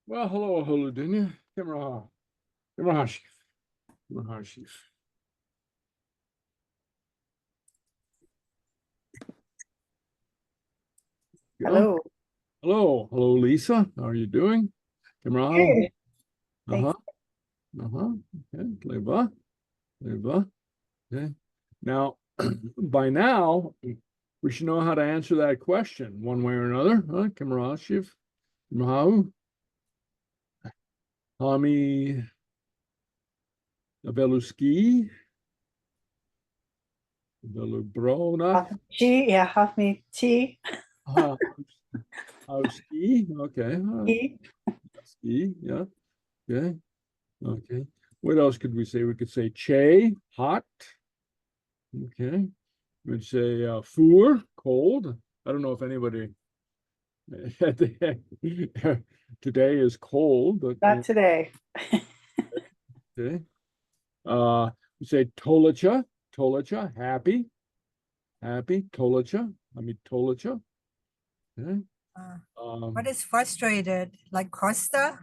Well, hello, Holudinia. Còmhradh. Còmhradh. Hello. Hello, Lisa. How are you doing? Còmhradh. Good. Uh-huh. Okay. Leva. Okay. Now, by now, we should know how to answer that question one way or another. Còmhradh. Còmhradh. Hami Veluski. Velubrona. Tea, yeah, have me tea. Ski. Okay. Tea. Ski. Yeah. Okay. Okay. What else could we say? We could say che, hot. Okay. We'd say four, cold. I don't know if anybody today is cold, but Not today. okay. We say tolacha, happy, tolacha. Tolacha. Okay. What is frustrated? Like Costa?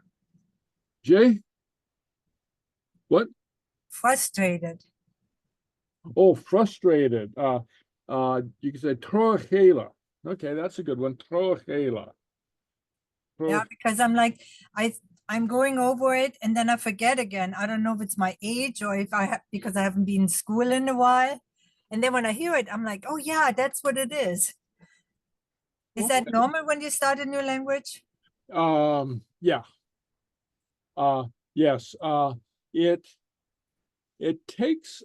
Jay? What? Frustrated. Oh, frustrated. You can say Crodh-laoigh. Okay, that's a good one. Crodh-laoigh. Yeah, because I'm like, I'm going over it and then I forget again. I don't know if it's my age or if because I haven't been in school in a while. And then when I hear it, I'm like, oh yeah, that's what it is. Is that normal when you start a new language? Yeah. Yes. It takes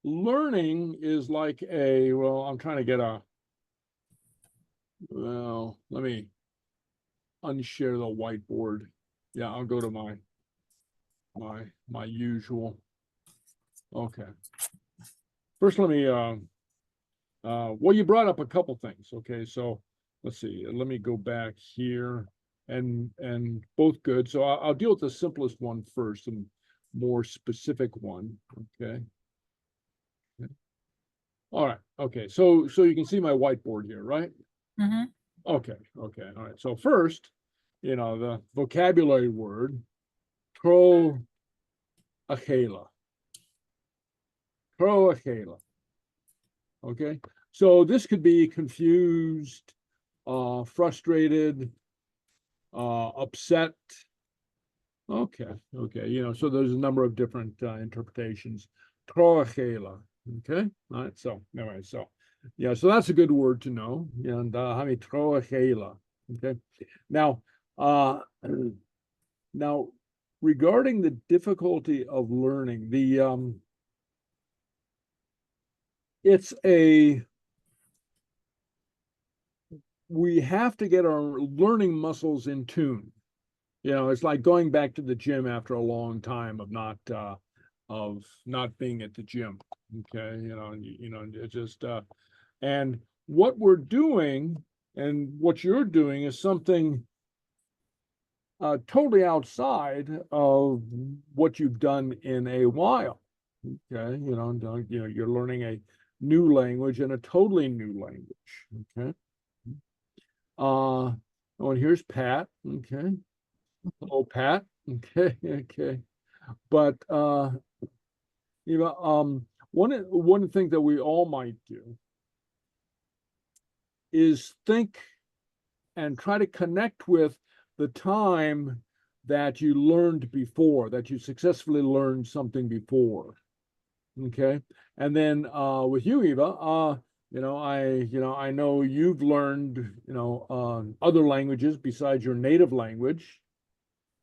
learning is like I'm trying to get let me unshare the whiteboard. Yeah, I'll go to my usual. Okay. First, let me well, you brought up a couple things. Okay, so let's see. Let me go back here and both good. So I'll deal with the simplest one first, and more specific one. Okay. All right. Okay. So you can see my whiteboard here, right? Mm-hmm. Okay. All right. So first, the vocabulary word, Crodh-laoigh. Okay. So this could be confused, frustrated, upset. Okay. So there's a number of different interpretations. Crodh-laoigh. Okay. All right. So anyway, so that's a good word to know. And Crodh-laoigh. Okay. Now, now regarding the difficulty of learning, we have to get our learning muscles in tune. It's like going back to the gym after a long time of not being at the gym. Okay, it's just and what we're doing and what you're doing is something totally outside of what you've done in a while. Okay, you're learning a new language and a totally new language. Okay. And here's Pat. Okay. Hello, Pat. Okay. But one of the things that we all might do is think and try to connect with the time that you learned before, that you successfully learned something before. Okay. And then with you, Eva, I know you've learned, other languages besides your native language.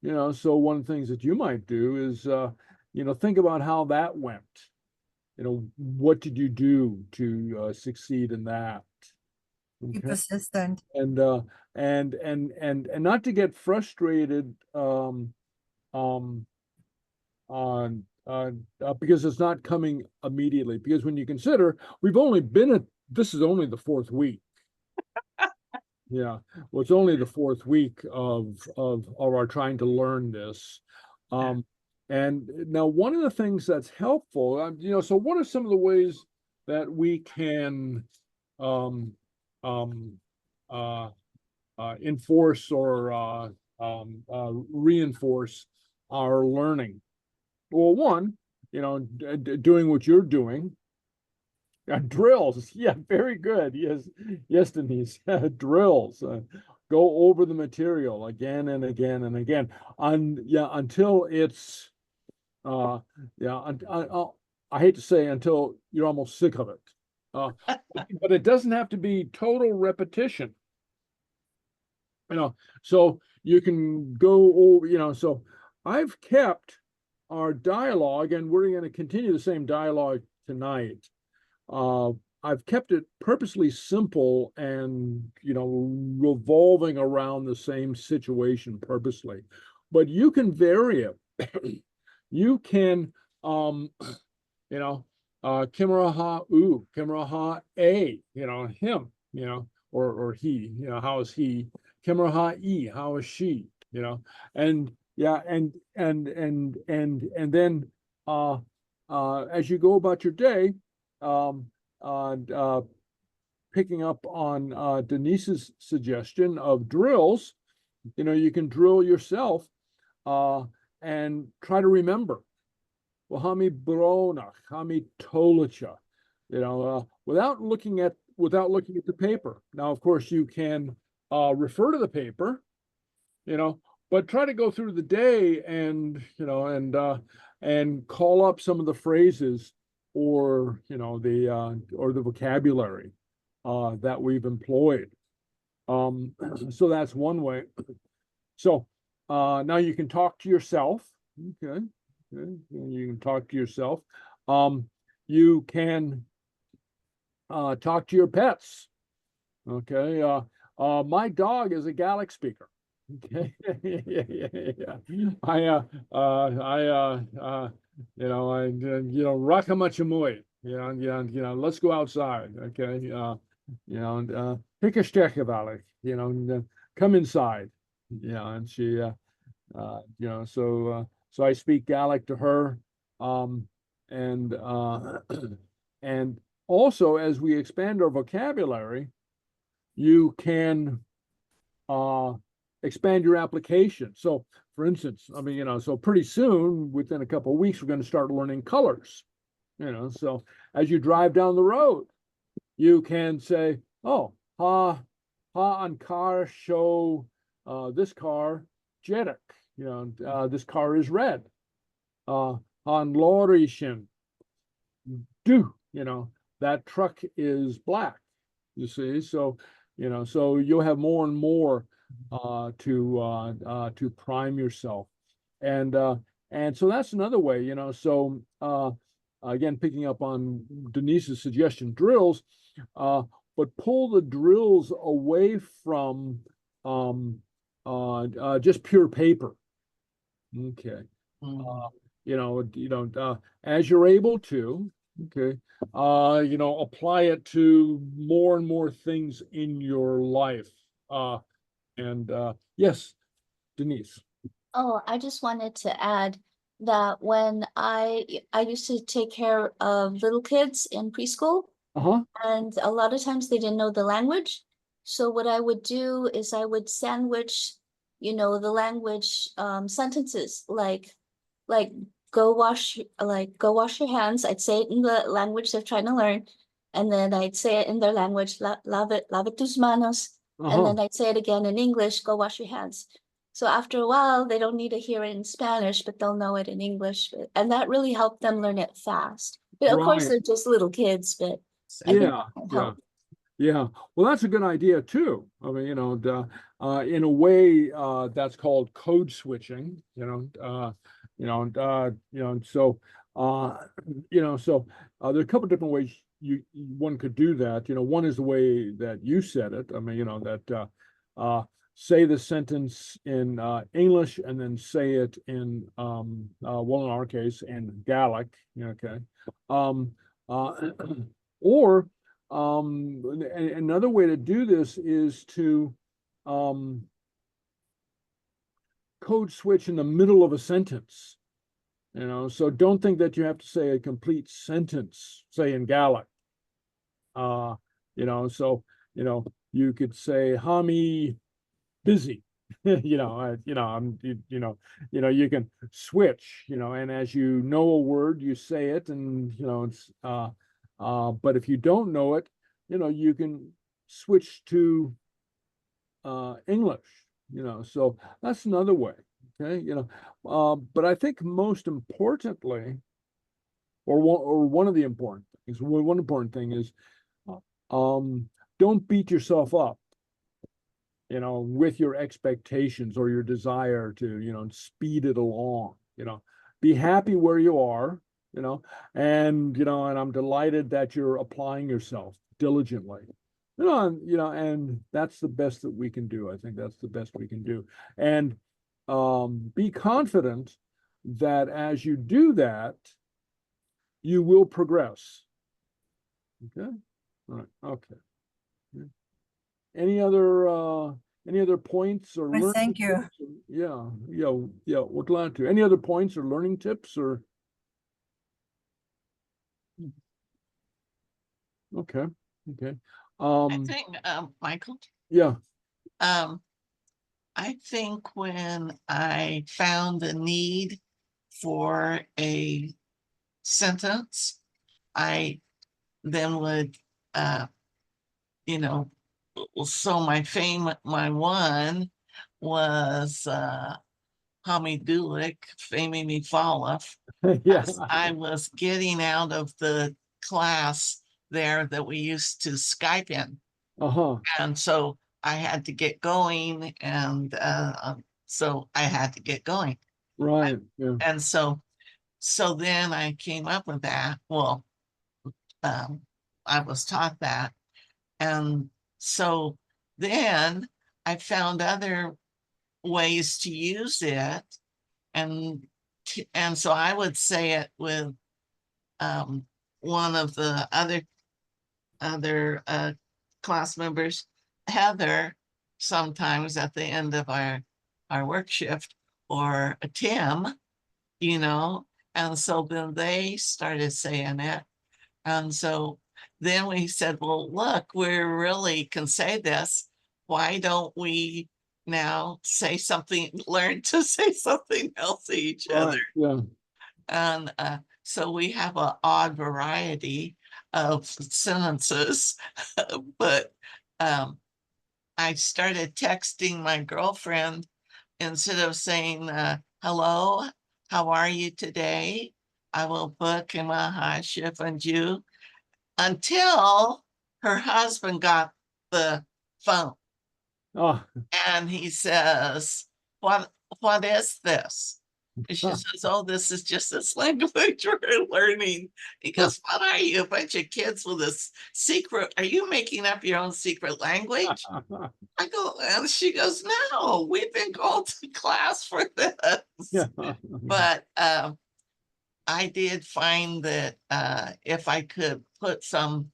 So one of the things that you might do is, think about how that went. What did you do to succeed in that? Be persistent. And not to get frustrated because it's not coming immediately. Because when you consider this is only the fourth week. Yeah, well, it's only the fourth week of our trying to learn this. And now one of the things that's helpful, so what are some of the ways that we can enforce or reinforce our learning? Well, one, doing what you're doing. Drills, yeah, very good. Yes, Denise. Drills. Go over the material again and again and again. Until it's I hate to say until you're almost sick of it. But it doesn't have to be total repetition. So you can go over, so I've kept our dialogue, and we're going to continue the same dialogue tonight. I've kept it purposely simple and, revolving around the same situation purposely, but you can vary it. You can, Còmhradh Còmhradh him, or he, how is he? Còmhradh, how is she? And yeah, and then as you go about your day, picking up on Denise's suggestion of drills, you can drill yourself and try to remember. Well, hami Bodach, hami Tolacha, without looking at the paper. Now, of course, you can refer to the paper, but try to go through the day and call up some of the phrases or the vocabulary that we've employed. So that's one way. So now you can talk to yourself. Okay. You can talk to yourself. You can talk to your pets. Okay. My dog is a Gaelic speaker. Okay. Yeah. Rakamuchamoy. Let's go outside. Okay. Pick a stechavalich, come inside. And she so I speak Gaelic to her. And also, as we expand our vocabulary, you can expand your application. So for instance, so pretty soon, within a couple of weeks, we're going to start learning colors. So as you drive down the road, you can say, oh, ha on car show this car, Jedek. This car is red. On Lorishin, do, that truck is black. You see, so so you'll have more and more to prime yourself, and so that's another way. So again, picking up on Denise's suggestion, drills, but pull the drills away from just pure paper. Okay. As you're able to, okay, apply it to more and more things in your life. Yes, Denise. Oh, I just wanted to add that when I used to take care of little kids in preschool, and a lot of times they didn't know the language. So what I would do is I would sandwich, the language sentences like go wash your hands. I'd say it in the language they're trying to learn, and then I'd say it in their language, lave tus manos, and then I'd say it again in English, go wash your hands. So after a while, they don't need to hear it in Spanish, but they'll know it in English, and that really helped them learn it fast. But of course, they're just little kids, but yeah. Well, that's a good idea too. In a way, that's called code switching. So there are a couple different ways one could do that. One is the way that you said it. Say the sentence in English and then say it in in our case in Gaelic. Okay. Or another way to do this is to code switch in the middle of a sentence. So don't think that you have to say a complete sentence, say in Gaelic. So you could say, Hami busy. You can switch, and as you know a word, you say it, and it's but if you don't know it, you can switch to English, so that's another way. Okay, but I think most importantly, or one of the important things, one important thing is don't beat yourself up, with your expectations or your desire to, speed it along, be happy where you are, and I'm delighted that you're applying yourself diligently, and that's the best that we can do. I think that's the best we can do. And be confident that as you do that, you will progress. Okay. All right. Okay. Any other points or learning Thank you. tips? Yeah. We're glad to. Any other points or learning tips or? Okay. I think, Michael. Yeah. I think when I found the need for a sentence, I then would, so my one was Hami Dulik, Femi Me Fàilte. Yeah. I was getting out of the class there that we used to Skype in. And so I had to get going, and so I had to get going. Right. Yeah. And so then I came up with that. Well, I was taught that. And so then I found other ways to use it. And so I would say it with one of the other class members, Heather, sometimes at the end of our work shift, or Tim, and so then they started saying it. And so then we said, well, look, we really can say this. Why don't we now learn to say something else to each other? Yeah. And so we have an odd variety of sentences, but I started texting my girlfriend instead of saying, hello, how are you today? I will book in my shift and you, until her husband got the phone. Oh. And he says, what is this? And she says, oh, this is just this language we're learning. He goes, what are you, a bunch of kids with this secret? Are you making up your own secret language? I go, and she goes, no, we've been called to class for this. But I did find that if I could put some,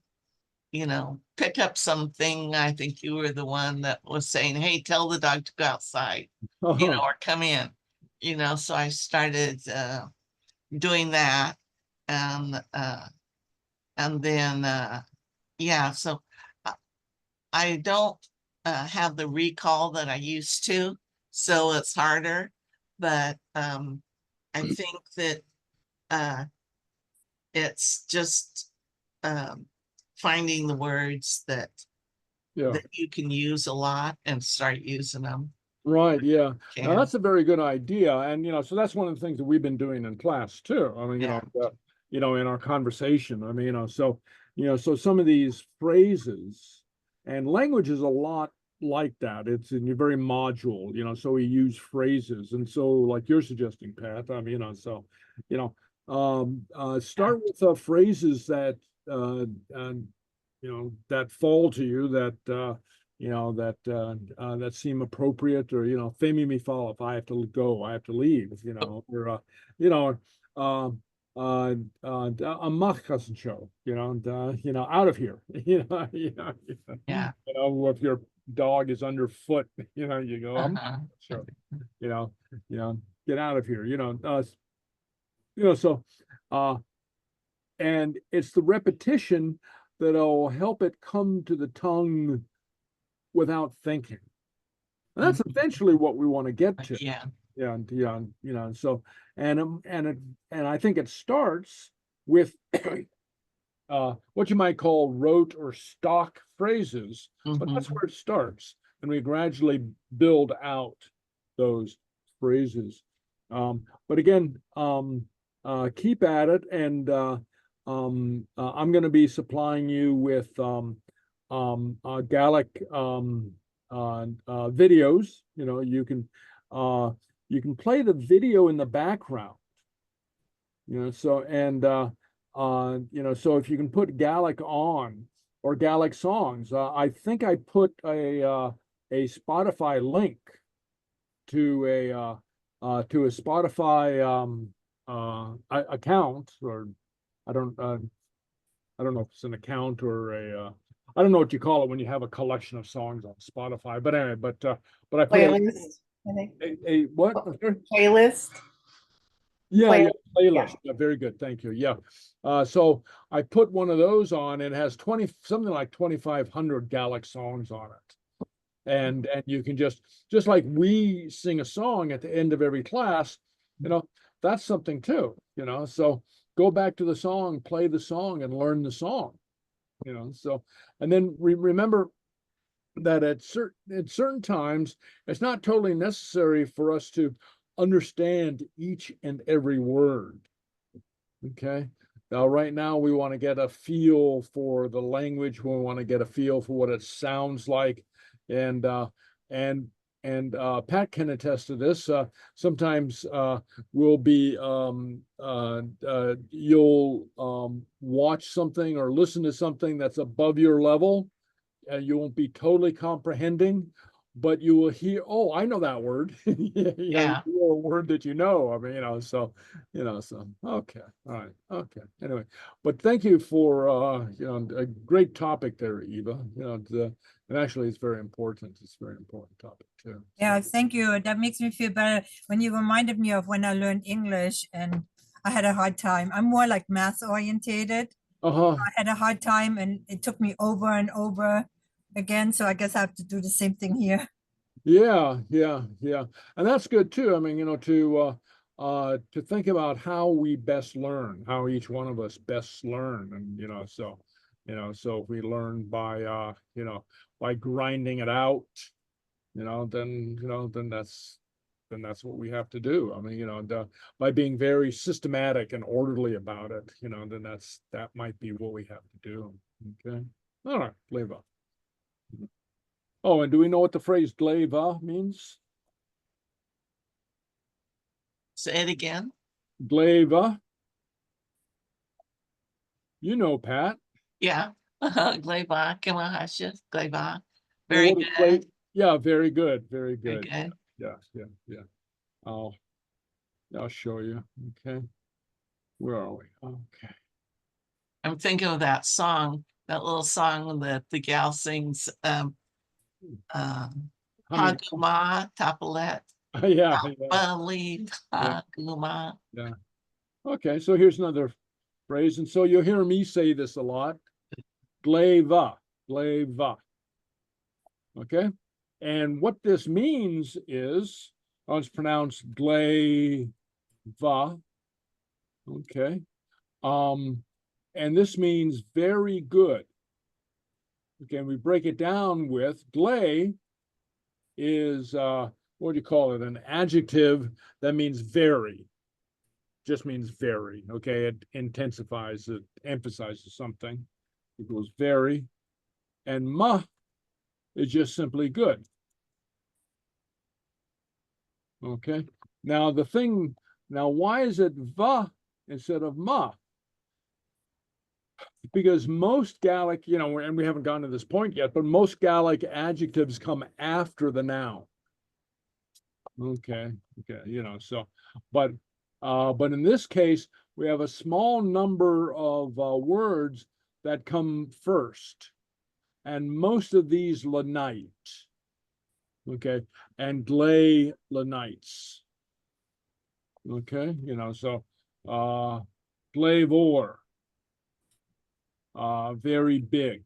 pick up something, I think you were the one that was saying, hey, tell the dog to go outside, or come in, so I started doing that. And then, so I don't have the recall that I used to, so it's harder, but I think that it's just finding the words that you can use a lot and start using them. Right. Yeah. Now, that's a very good idea. And, so that's one of the things that we've been doing in class too. I mean, in our conversation, I mean, so some of these phrases, and language is a lot like that. It's very module, so we use phrases. And so like you're suggesting, Pat, I mean, start with phrases that, that fall to you, that, that seem appropriate, or Femi me fall, if I have to go, I have to leave, or a machkassen show, out of here, if your dog is underfoot, you go, sure, get out of here, so and it's the repetition that'll help it come to the tongue without thinking. And that's eventually what we want to get to. Yeah. Yeah, and so and I think it starts with what you might call rote or stock phrases, but that's where it starts, and we gradually build out those phrases. But again, keep at it, and I'm going to be supplying you with Gaelic videos. You can play the video in the background. So so if you can put Gaelic on or Gaelic songs, I think I put a Spotify link to a Spotify account, or I don't know if it's an account or I don't know what you call it when you have a collection of songs on Spotify. But anyway, but I put Playlist, I think. a what? Playlist. Yeah, playlist. Yeah, very good. Thank you. Yeah. So I put one of those on, and it has something like 2,500 Gaelic songs on it. And you can just like we sing a song at the end of every class, that's something too, so go back to the song, play the song, and learn the song, so, and then remember that at certain times, it's not totally necessary for us to understand each and every word. Okay. Now, right now, we want to get a feel for the language. We want to get a feel for what it sounds like, and Pat can attest to this. Sometimes we'll be you'll watch something or listen to something that's above your level, and you won't be totally comprehending, but you will hear, oh, I know that word. Yeah. A word that so okay, all right, okay. Anyway, but thank you for a great topic there, Eva. And actually, it's very important. It's a very important topic too. Yeah, thank you. That makes me feel better when you reminded me of when I learned English and I had a hard time. I'm more like math orientated. I had a hard time, and it took me over and over again. So I guess I have to do the same thing here. Yeah. And that's good too. I mean, to think about how we best learn, how each one of us best learn. And, so if we learn by, by grinding it out, then that's what we have to do. I mean, by being very systematic and orderly about it, then that might be what we have to do. Okay. All right, Leva. Oh, and do we know what the phrase glaive means? Say it again. Glaive. Pat. Yeah. Glaive, glaive. Very good. Yeah, very good. Very Very good. good. Yeah. I'll show you. Okay. Where are we? Okay. I'm thinking of that song, that little song that the gal sings, Haguma Tapalet. Yeah. Believe Haguma. Yeah. Okay, so here's another phrase, and so you'll hear me say this a lot. Glaive. Okay, and what this means is, it's pronounced glaive. Okay, and this means very good. Okay, and we break it down with glaive is what do you call it? An adjective that means very. Just means very. Okay, it intensifies, it emphasizes something. It goes very, and ma is just simply good. Okay. Now why is it va instead of ma? Because most Gaelic, and we haven't gotten to this point yet, but most Gaelic adjectives come after the noun. Okay, so, but in this case, we have a small number of words that come first, and most of these lanite, okay, and glay lanites, okay, so glavor, very big,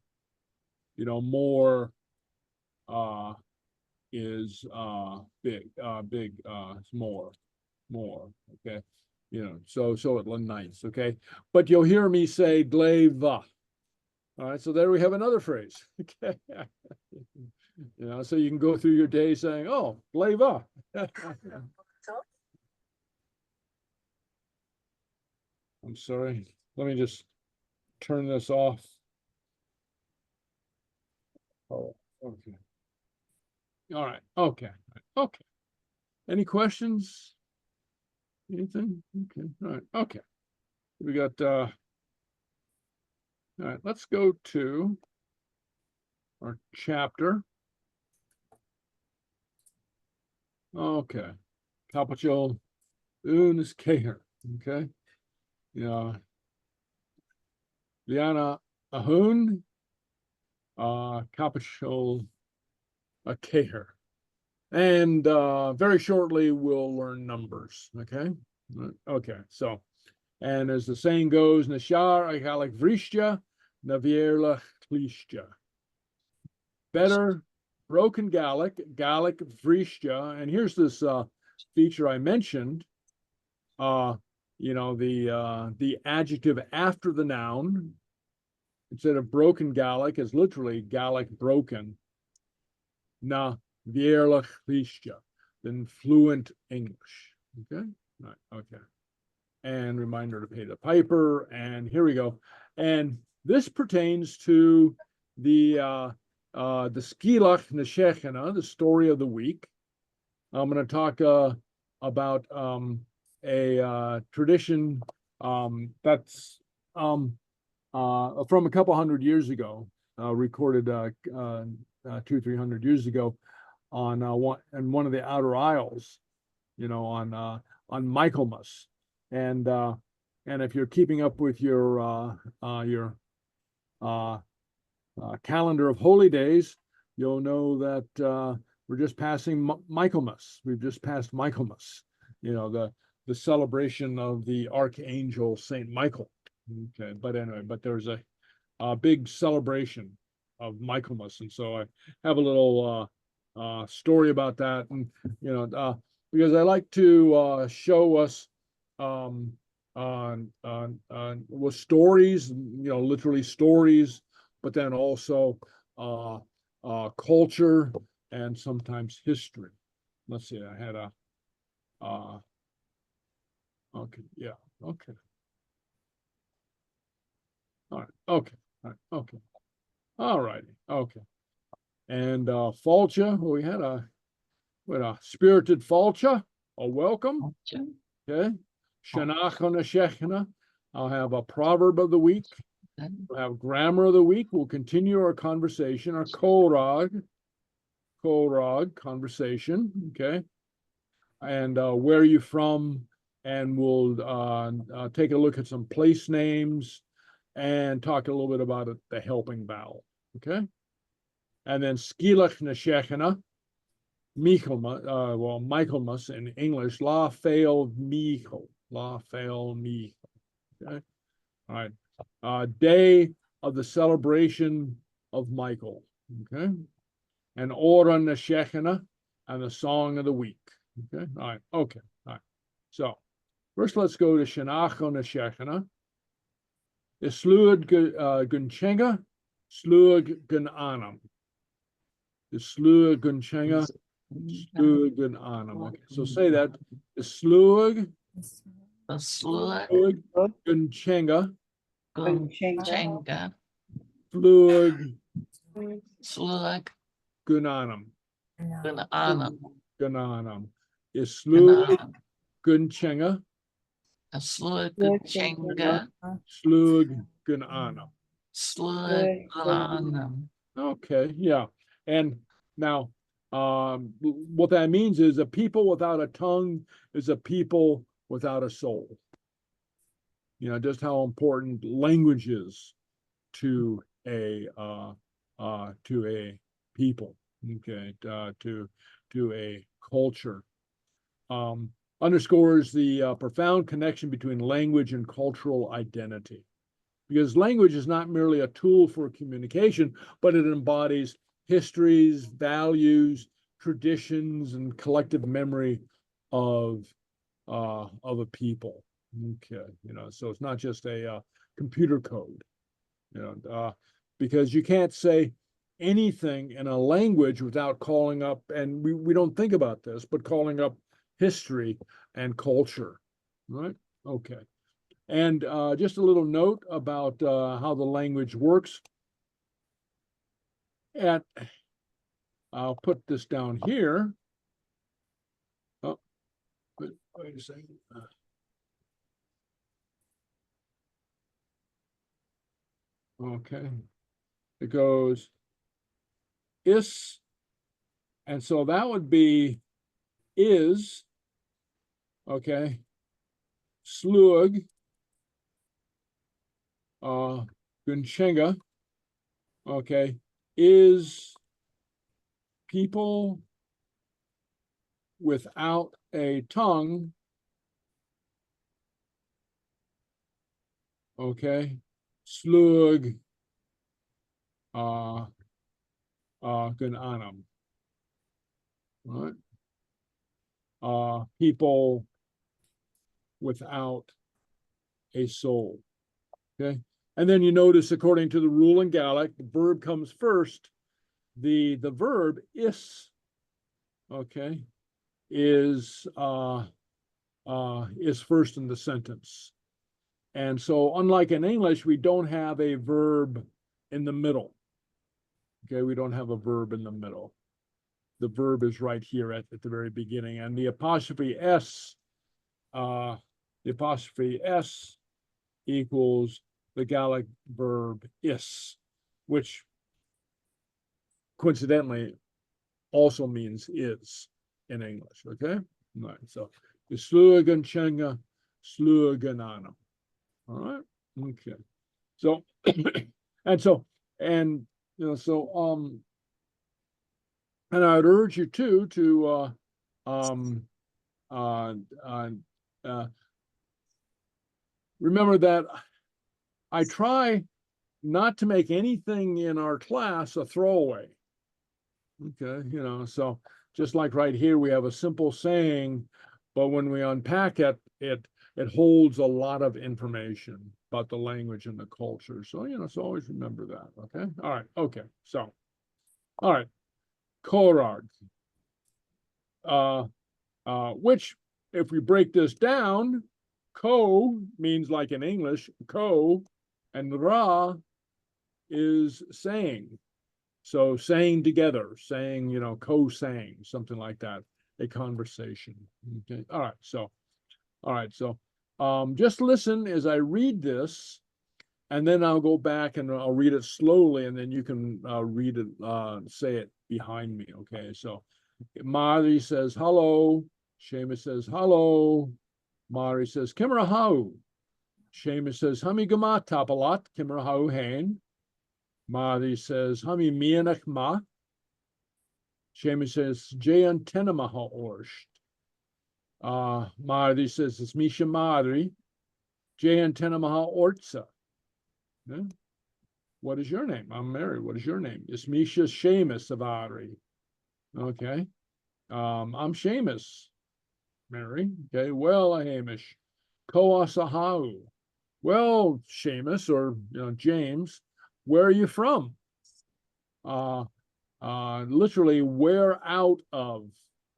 more is big, it's more, okay, so it's nice, okay, but you'll hear me say gleva. All right, so there we have another phrase, okay. So you can go through your day saying, oh, gleva. I'm sorry, let me just turn this off. Oh, okay. All right, okay. Any questions? Anything? Okay, all right, okay. We got, all right, let's go to our chapter. Okay, capital unis keher, okay. Liana ahun, capital keher. And very shortly we'll learn numbers, okay? Okay, so, and as the saying goes, Nashar Gaelic Vrishja, Navierla Klishja. Better broken Gaelic Vrishja, and here's this feature I mentioned. The adjective after the noun, instead of broken Gaelic, is literally Gaelic broken. Na Vierlach Klishja, then fluent English. Okay, all right, okay. And reminder to pay the piper, and here we go. And this pertains to the Sgeulachd na Seachdaine, the story of the week. I'm going to talk about a tradition that's from a couple hundred years ago, recorded 200-300 years ago on one of the outer isles, on Michaelmas, and if you're keeping up with your calendar of holy days, you'll know that we're just passing Michaelmas. We've just passed Michaelmas, the celebration of the Archangel Saint Michael. Okay, but anyway, there's a big celebration of Michaelmas, and so I have a little story about that, and because I like to show us with stories, literally stories, but then also culture and sometimes history. Let's see, I had a okay, yeah, okay. All right, okay, all right, okay. All righty, okay. And Fàilte, we had a spirited Fàilte, a welcome. Okay. Seanfhacal na Seachdaine. I'll have a proverb of the week. We'll have grammar of the week. We'll continue our conversation, our Còmhradh conversation. Okay. And where are you from? And we'll take a look at some place names and talk a little bit about the helping vowel. Okay. And then Sgeulachd na Seachdaine, Michaelmas in English, Fèill Micheil, Fèill Micheil. Okay. All right. Day of the celebration of Michael. Okay. And Òran na Seachdaine, and the song of the week. Okay. All right. Okay. All right. So first, let's go to Seanfhacal na Seachdaine. Islúad Gunchenga, Slúag Gun Anam. Islúag Gunchenga, Slúag Gun Anam. Okay, so say that. Islúag Gunchenga, Gunchenga, Slúag Slúag Gun Anam. Gun Anam, Islúag Gunchenga, Slúag Gunchenga, Slúag Gun Anam. Slúag Gun Anam. Okay, yeah. And now what that means is a people without a tongue is a people without a soul. Just how important language is to a people, okay, to a culture. Underscores the profound connection between language and cultural identity, because language is not merely a tool for communication, but it embodies histories, values, traditions, and collective memory of a people. Okay, so it's not just a computer code, because you can't say anything in a language without calling up, and we don't think about this, but calling up history and culture, right? Okay. And just a little note about how the language works. And I'll put this down here. Oh, wait a second. Okay. It goes is, and so that would be is, okay, slug, gunchenga, okay, is people without a tongue, okay, slug, gunanam, right? People without a soul, okay? And then you notice, according to the rule in Gaelic, the verb comes first. The verb is, okay, is first in the sentence. And so unlike in English, we don't have a verb in the middle. Okay, we don't have a verb in the middle. The verb is right here at the very beginning. And the apostrophe S equals the Gaelic verb is, which coincidentally also means is in English, okay? All right, so the slugan chenga, sluganana. All right, okay. So, and I'd urge you to remember that I try not to make anything in our class a throwaway. Okay, so just like right here, we have a simple saying, but when we unpack it, it holds a lot of information about the language and the culture. So, so always remember that. Okay. All right. Okay. So, all right. Còmhradh, which, if we break this down, co means, like in English, co, and ra is saying. So saying together, saying, co-saying, something like that, a conversation. Okay. All right. So just listen as I read this, and then I'll go back and I'll read it slowly, and then you can read it, say it behind me. Okay. So Mari says, hello. Seamus says, hello. Mari says, Còmhradh. Seamus says, Hami gama tapalat, Còmhradh hain. Mari says, Hami mianach ma. Seamus says, Jayan tenamaha orsht. Mari says, it's Misha Madri. Jayan tenamaha ortsa. Yeah. What is your name? I'm Mary. What is your name? It's Misha Seamus Avari. Okay. I'm Seamus, Mary. Okay. Well, Hamish. Koasahau. Well, Seamus, or James, where are you from? Literally, where out of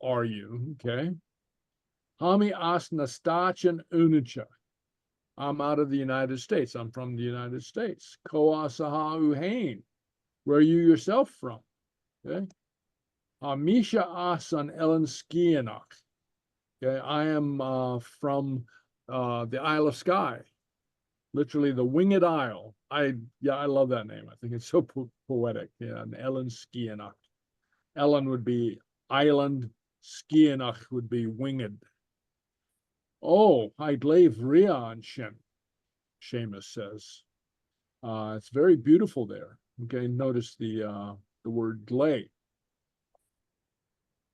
are you? Okay. Hami asnastachan unicha. I'm out of the United States. I'm from the United States. Koasahau hain. Where are you yourself from? Okay. Misha asan Ellen Skianach. Okay. I am from the Isle of Skye. Literally the Winged Isle. I love that name. I think it's so poetic. Yeah, and Ellen Skianach. Ellen would be island, Skianach would be winged. Oh, I glaive rian shem, Seamus says. It's very beautiful there. Okay, notice the word glaive.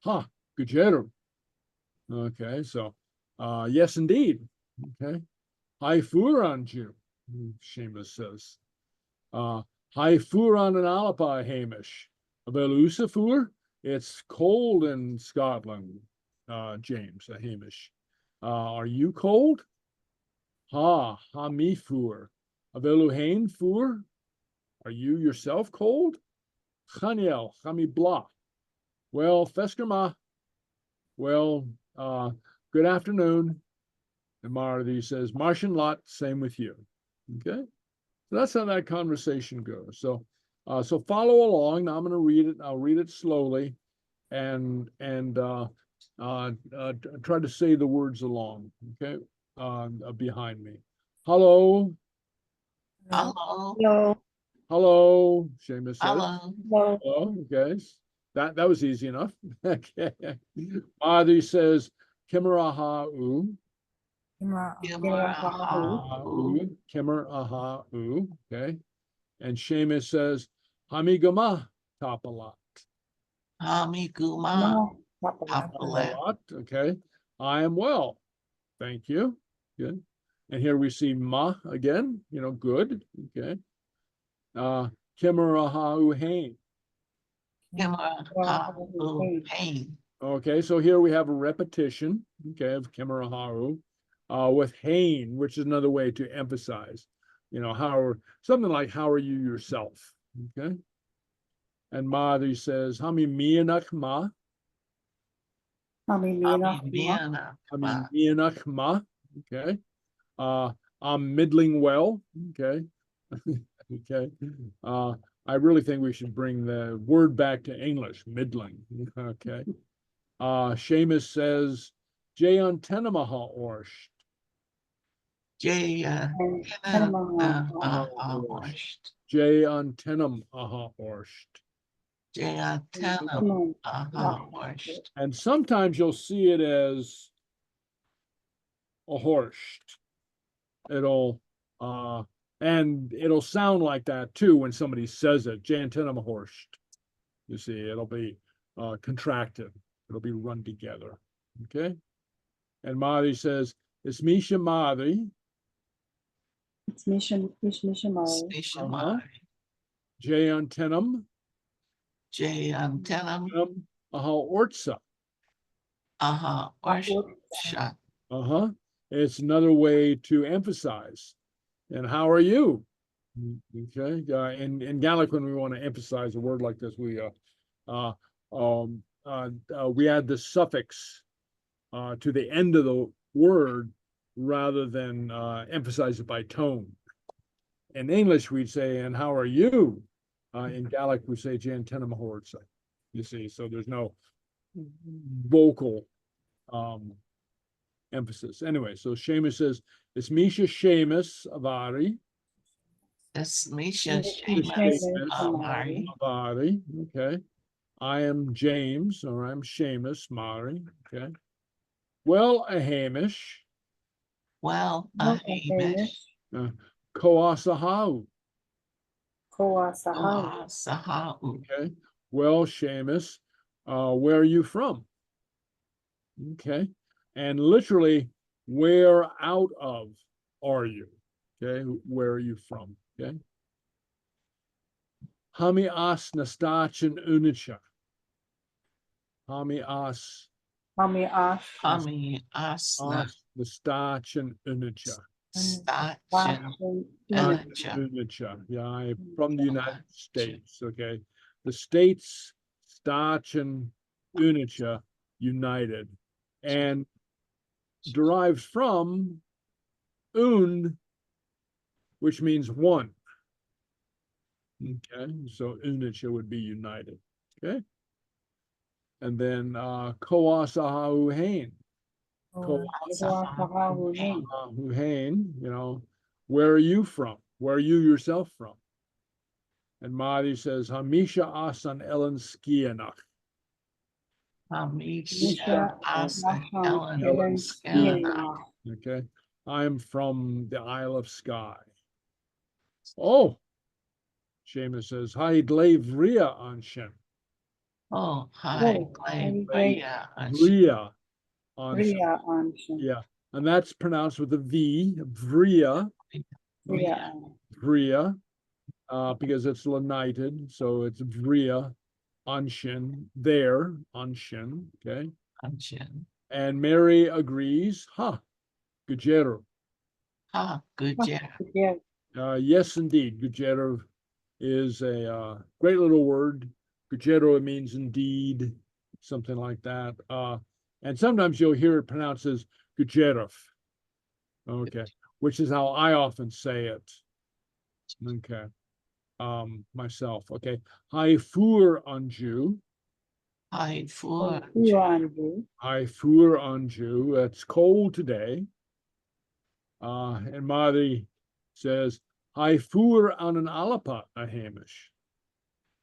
Ha, gujerum. Okay, so yes, indeed. Okay. Hi furan Jew, Seamus says. Hi furan and alapa Hamish. Abelusafur, it's cold in Scotland, James, Hamish. Are you cold? Ha mi fur. Abeluhain fur. Are you yourself cold? Chaniel, chami blah. Well, Feskerma. Well, good afternoon. And Marty says, Martian lot, same with you. Okay. So that's how that conversation goes. So so follow along. Now I'm going to read it. I'll read it slowly and try to say the words along. Okay. Behind me. Hello. Hello. Hello. Hello. Seamus says. Hello. Hello. Hello. Okay. That was easy enough. Okay. Marty says, Kimaraha u. Kimmer aha u. Okay. And Seamus says, Hamigama tapalat. Hamiguma Tapalat. Okay. I am well. Thank you. Good. And here we see ma again, good. Okay. Kimmer aha u hain. Pain. Okay, so here we have a repetition, okay, of Kimaraharu, with Hain, which is another way to emphasize, something like, how are you yourself, okay? And Madhi says, Hami mianak ma. Hami mianak ma, okay? I'm middling well, okay? Okay. I really think we should bring the word back to English, middling, okay? Seamus says, Jay on Tenamaha Orsht. Jay Jay on Tenam Aha Orsht. And sometimes you'll see it as a horsht. And it'll sound like that too when somebody says it, Jay on Tenam Horsht. You see, it'll be contracted. It'll be run together. Okay. And Madhi says, it's Misha Madhi. It's Misha Mari. Jay Antenum. Aha Ortsa. It's another way to emphasize. And how are you? Okay. In Gaelic, when we want to emphasize a word like this, we add the suffix to the end of the word rather than emphasize it by tone. In English, we'd say, and how are you? In Gaelic, we say, Jan Tenamahortsa. You see, so there's no vocal emphasis. Anyway, so Seamus says, it's Misha Seamus Avari. It's Misha Seamus Avari. Okay. I am James, or I'm Seamus Mari. Okay. Well, a Hamish. Well, a Hamish. Koasahau. Koasahau. Okay. Well, Seamus, where are you from? Okay. And literally, where out of are you? Okay. Where are you from? Okay. Hami as nastachin unicha. Hami as nastachin unicha. Yeah, I'm from the United States. Okay. The states stachin unicha, united, and derives from un, which means one. Okay, so unicha would be united. Okay. And then Koasahu Hain. Where are you from? Where are you yourself from? And Mahdi says, Hamisha Asan Ellen Skianach. Okay. I'm from the Isle of Skye. Oh, Seamus says, Hi Glavria Anshin. Oh, hi, Bria Anshin. Yeah. And that's pronounced with a V, Vria. Vria, because it's lenited, so it's Vria anshin, there, anshin, okay? Anshin. And Mary agrees, Gujero. Good job. Yeah. Yes, indeed. Gujero is a great little word. Gujero means indeed, something like that. And sometimes you'll hear it pronounced as Gujerov. Okay, which is how I often say it. Okay, myself. Okay, I fuhr anju. I for I fuhr anju. It's cold today. And Marty says, I fuhr an alapa a Hamish.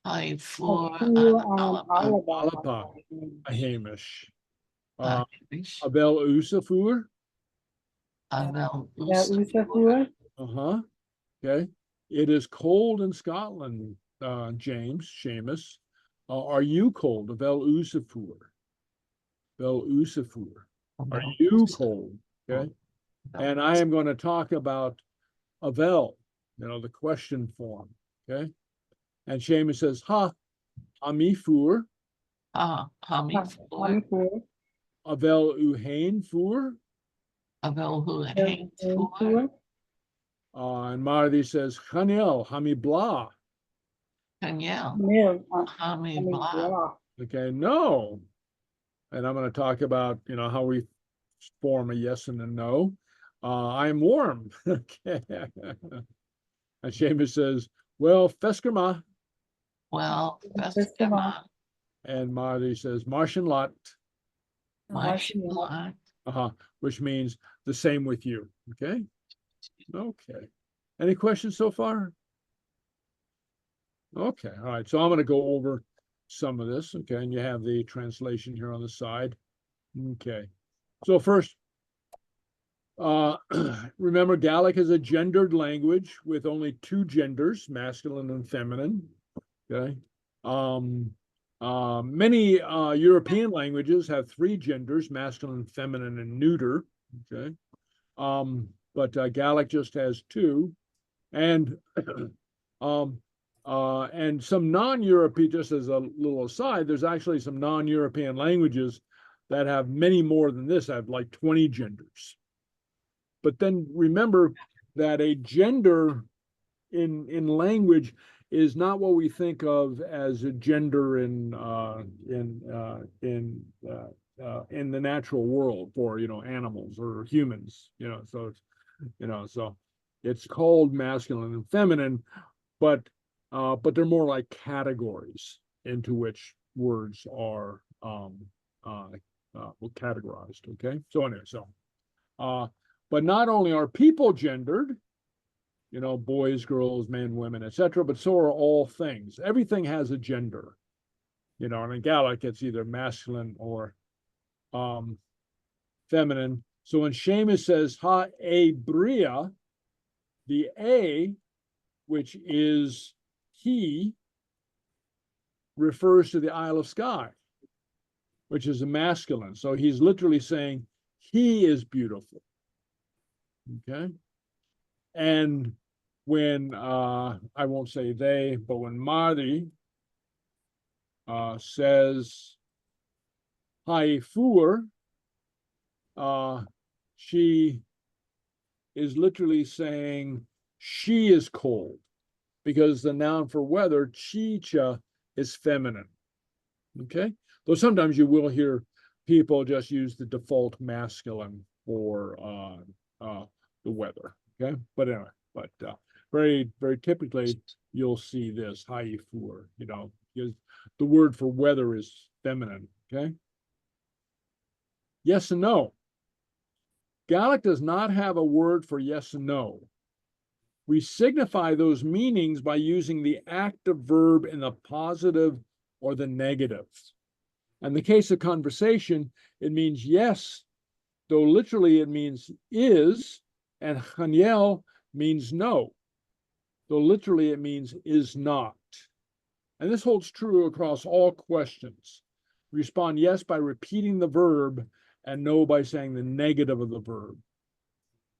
I for Alapa a Hamish. Abel Usafur. Okay. It is cold in Scotland, Seamus. Are you cold? Abel Usafur. Abel Usafur. Are you cold? Okay. And I am going to talk about Avel, the question form. Okay. And Seamus says, Hamifur. Hamifur. Avel Uhain Fur. Avel Uhain Fur. And Marty says, Chaniel, Hami Blah. Chaniel, Hami Blah. Okay, no. And I'm going to talk about, how we form a yes and a no. I'm warm. Okay. And Seamus says, well, Feskerma. Well, Feskerma. And Marty says, Martian lot. Martian lot. Which means the same with you. Okay. Okay. Any questions so far? Okay. All right. So I'm going to go over some of this. Okay. And you have the translation here on the side. Okay. So first, remember Gaelic is a gendered language with only two genders, masculine and feminine. Okay. Many European languages have three genders, masculine, feminine, and neuter. Okay. But Gaelic just has two. And some non-European, just as a little aside, there's actually some non-European languages that have many more than this, have like 20 genders. But then remember that a gender in language is not what we think of as a gender in the natural world for animals or humans. So it's so it's called masculine and feminine, but they're more like categories into which words are categorized. Okay. So anyway, but not only are people gendered, boys, girls, men, women, etc., but so are all things. Everything has a gender. And in Gaelic, it's either masculine or feminine. So when Seamus says ha e bria, the a, which is he, refers to the Isle of Skye, which is a masculine. So he's literally saying he is beautiful. Okay. And when I won't say they, but when Marty says hi fur, she is literally saying she is cold, because the noun for weather, chicha, is feminine. Okay. Though sometimes you will hear people just use the default masculine for the weather. Okay. But anyway, very, very typically you'll see this haifur, because the word for weather is feminine. Okay. Yes and no. Gaelic does not have a word for yes and no. We signify those meanings by using the active verb in the positive or the negative. In the case of conversation, it means yes, though literally it means is, and chaniel means no, though literally it means is not. And this holds true across all questions. Respond yes by repeating the verb and no by saying the negative of the verb.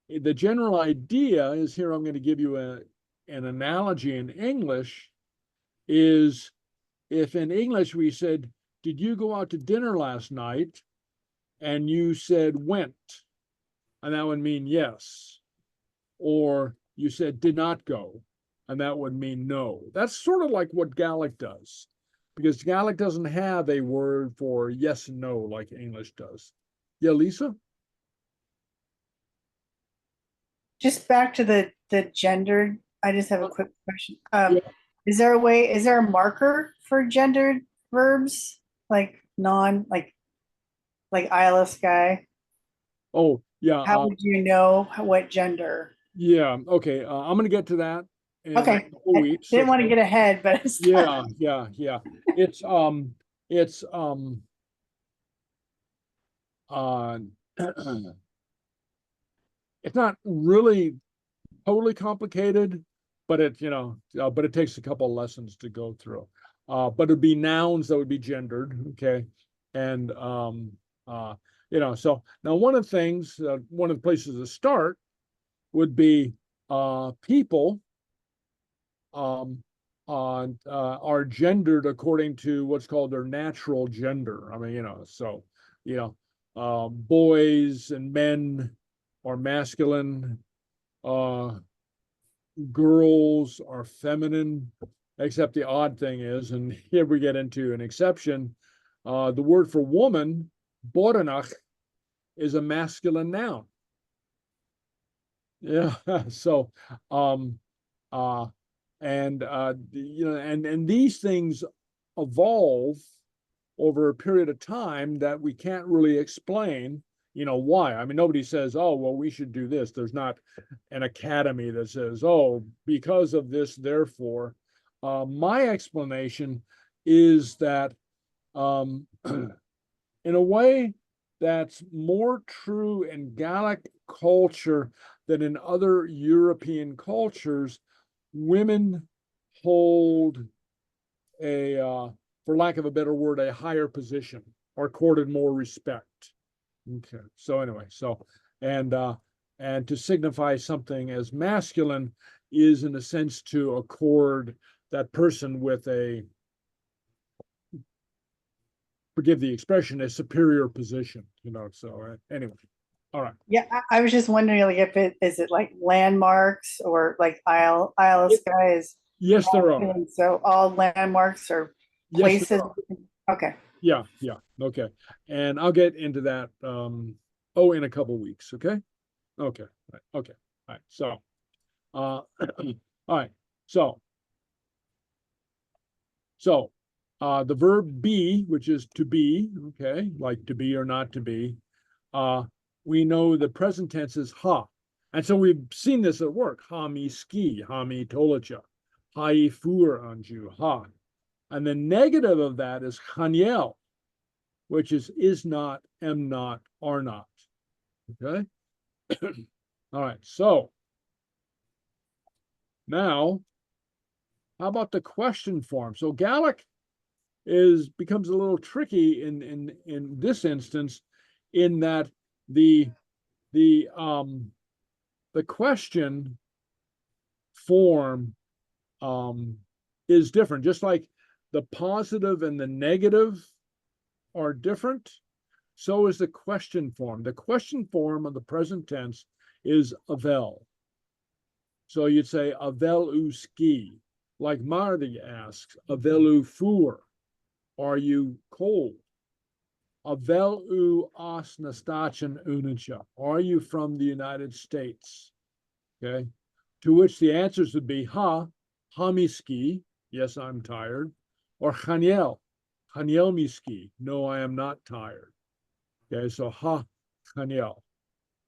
The general idea is here, I'm going to give you an analogy in English, is if in English we said, did you go out to dinner last night? And you said went, and that would mean yes. Or you said did not go, and that would mean no. That's sort of like what Gaelic does, because Gaelic doesn't have a word for yes and no like English does. Yeah, Lisa? Just back to the gendered, I just have a quick question. Yeah. Is there a marker for gendered verbs? Like like Isle of Skye? Oh, yeah. How would you know what gender? Yeah, okay. I'm going to get to that in Okay. a couple weeks. Didn't want to Okay. get ahead, but it's Yeah. It's uh it's not really totally complicated, but but it takes a couple of lessons to go through. But it'd be nouns that would be gendered, okay? And so now one of the things, one of the places to start would be people are gendered according to what's called their natural gender. I mean, boys and men are masculine, girls are feminine, except the odd thing is, and here we get into an exception, the word for woman, Bodach, is a masculine noun. Yeah, so and these things evolve over a period of time that we can't really explain, why. I mean, nobody says, oh, well, we should do this. There's not an academy that says, oh, because of this, therefore. My explanation is that in a way that's more true in Gaelic culture than in other European cultures, women hold for lack of a better word, a higher position or accorded more respect. Okay. So anyway, and to signify something as masculine is in a sense to accord that person with forgive the expression, a superior position, so anyway. All right. Yeah, I was just wondering, like, if is it like landmarks or like Isle of Skye is. Yes, there are. So all landmarks or places. Yes, okay. Yeah. Okay. And I'll get into that in a couple of weeks. Okay. Okay. Right. Okay. All right. So all right. So the verb be, which is to be, okay, like to be or not to be, we know the present tense is ha. And so we've seen this at work. Ha mi ski, ha mi tolacha, ha I fur anju, ha. And the negative of that is chaniel, which is not, am not, are not. Okay. All right. So now, how about the question form? So Gaelic becomes a little tricky in this instance, in that the question form is different, just like the positive and the negative are different. So is the question form. The question form of the present tense is avel. So you'd say avel u ski, like Marty asks, avel u fur, are you cold? Avel u as nastachan unicha, are you from the United States? Okay, to which the answers would be ha miski, yes, I'm tired, or chaniel miski, no, I am not tired. Okay, so ha chaniel,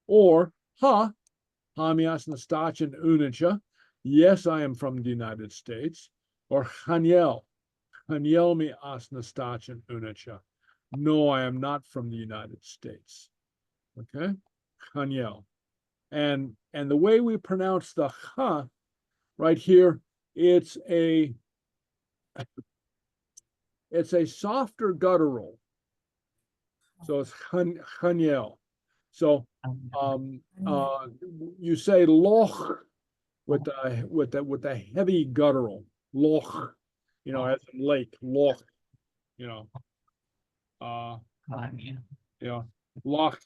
or ha mias nastachan unicha, yes, I am from the United States, or chaniel mi as nastachan unicha, no, I am not from the United States. Okay, chaniel. And the way we pronounce the ha right here, it's a softer guttural. So it's chaniel. So you say loch with the heavy guttural, loch, you know, as in lake, loch, you know. Yeah, loch,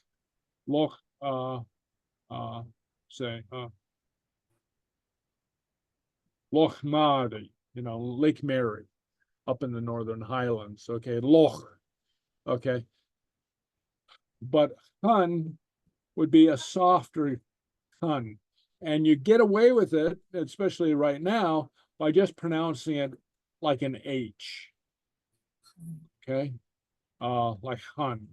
say, Loch Mary, you know, Lake Mary, up in the Northern Highlands. Okay, Loch. Okay, but hun would be a softer hun, and you get away with it, especially right now, by just pronouncing it like an H. Okay, like hun.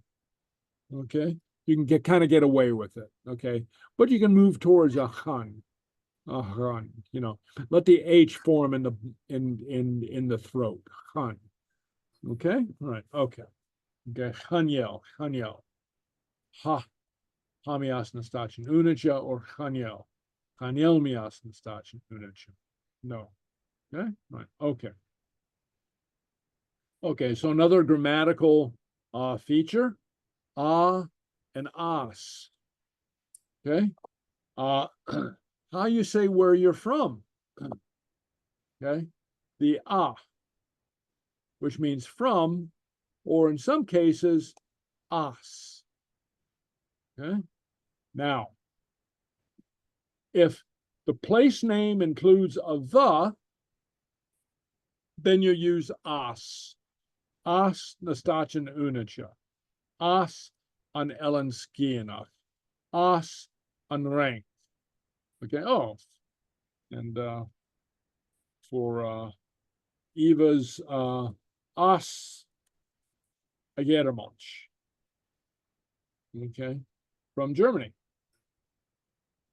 Okay, you can kind of get away with it. Okay, but you can move towards a hun. Run, you know, let the H form in the throat. Hun. Okay, all right, okay. Hanyel. Ha hamias nastachin unicha or Hanyel. Hanyel mias nastachin unicha. No. Okay, all right, okay. Okay, so another grammatical feature, and as. Okay. How you say where you're from. Okay, the which means from, or in some cases, as. Okay, now, if the place name includes a the, then you use as. As nastachin unicha. As an Ellen skienach. As an rank. Okay, oh, and for Eva's as a Germansch. Okay, from Germany.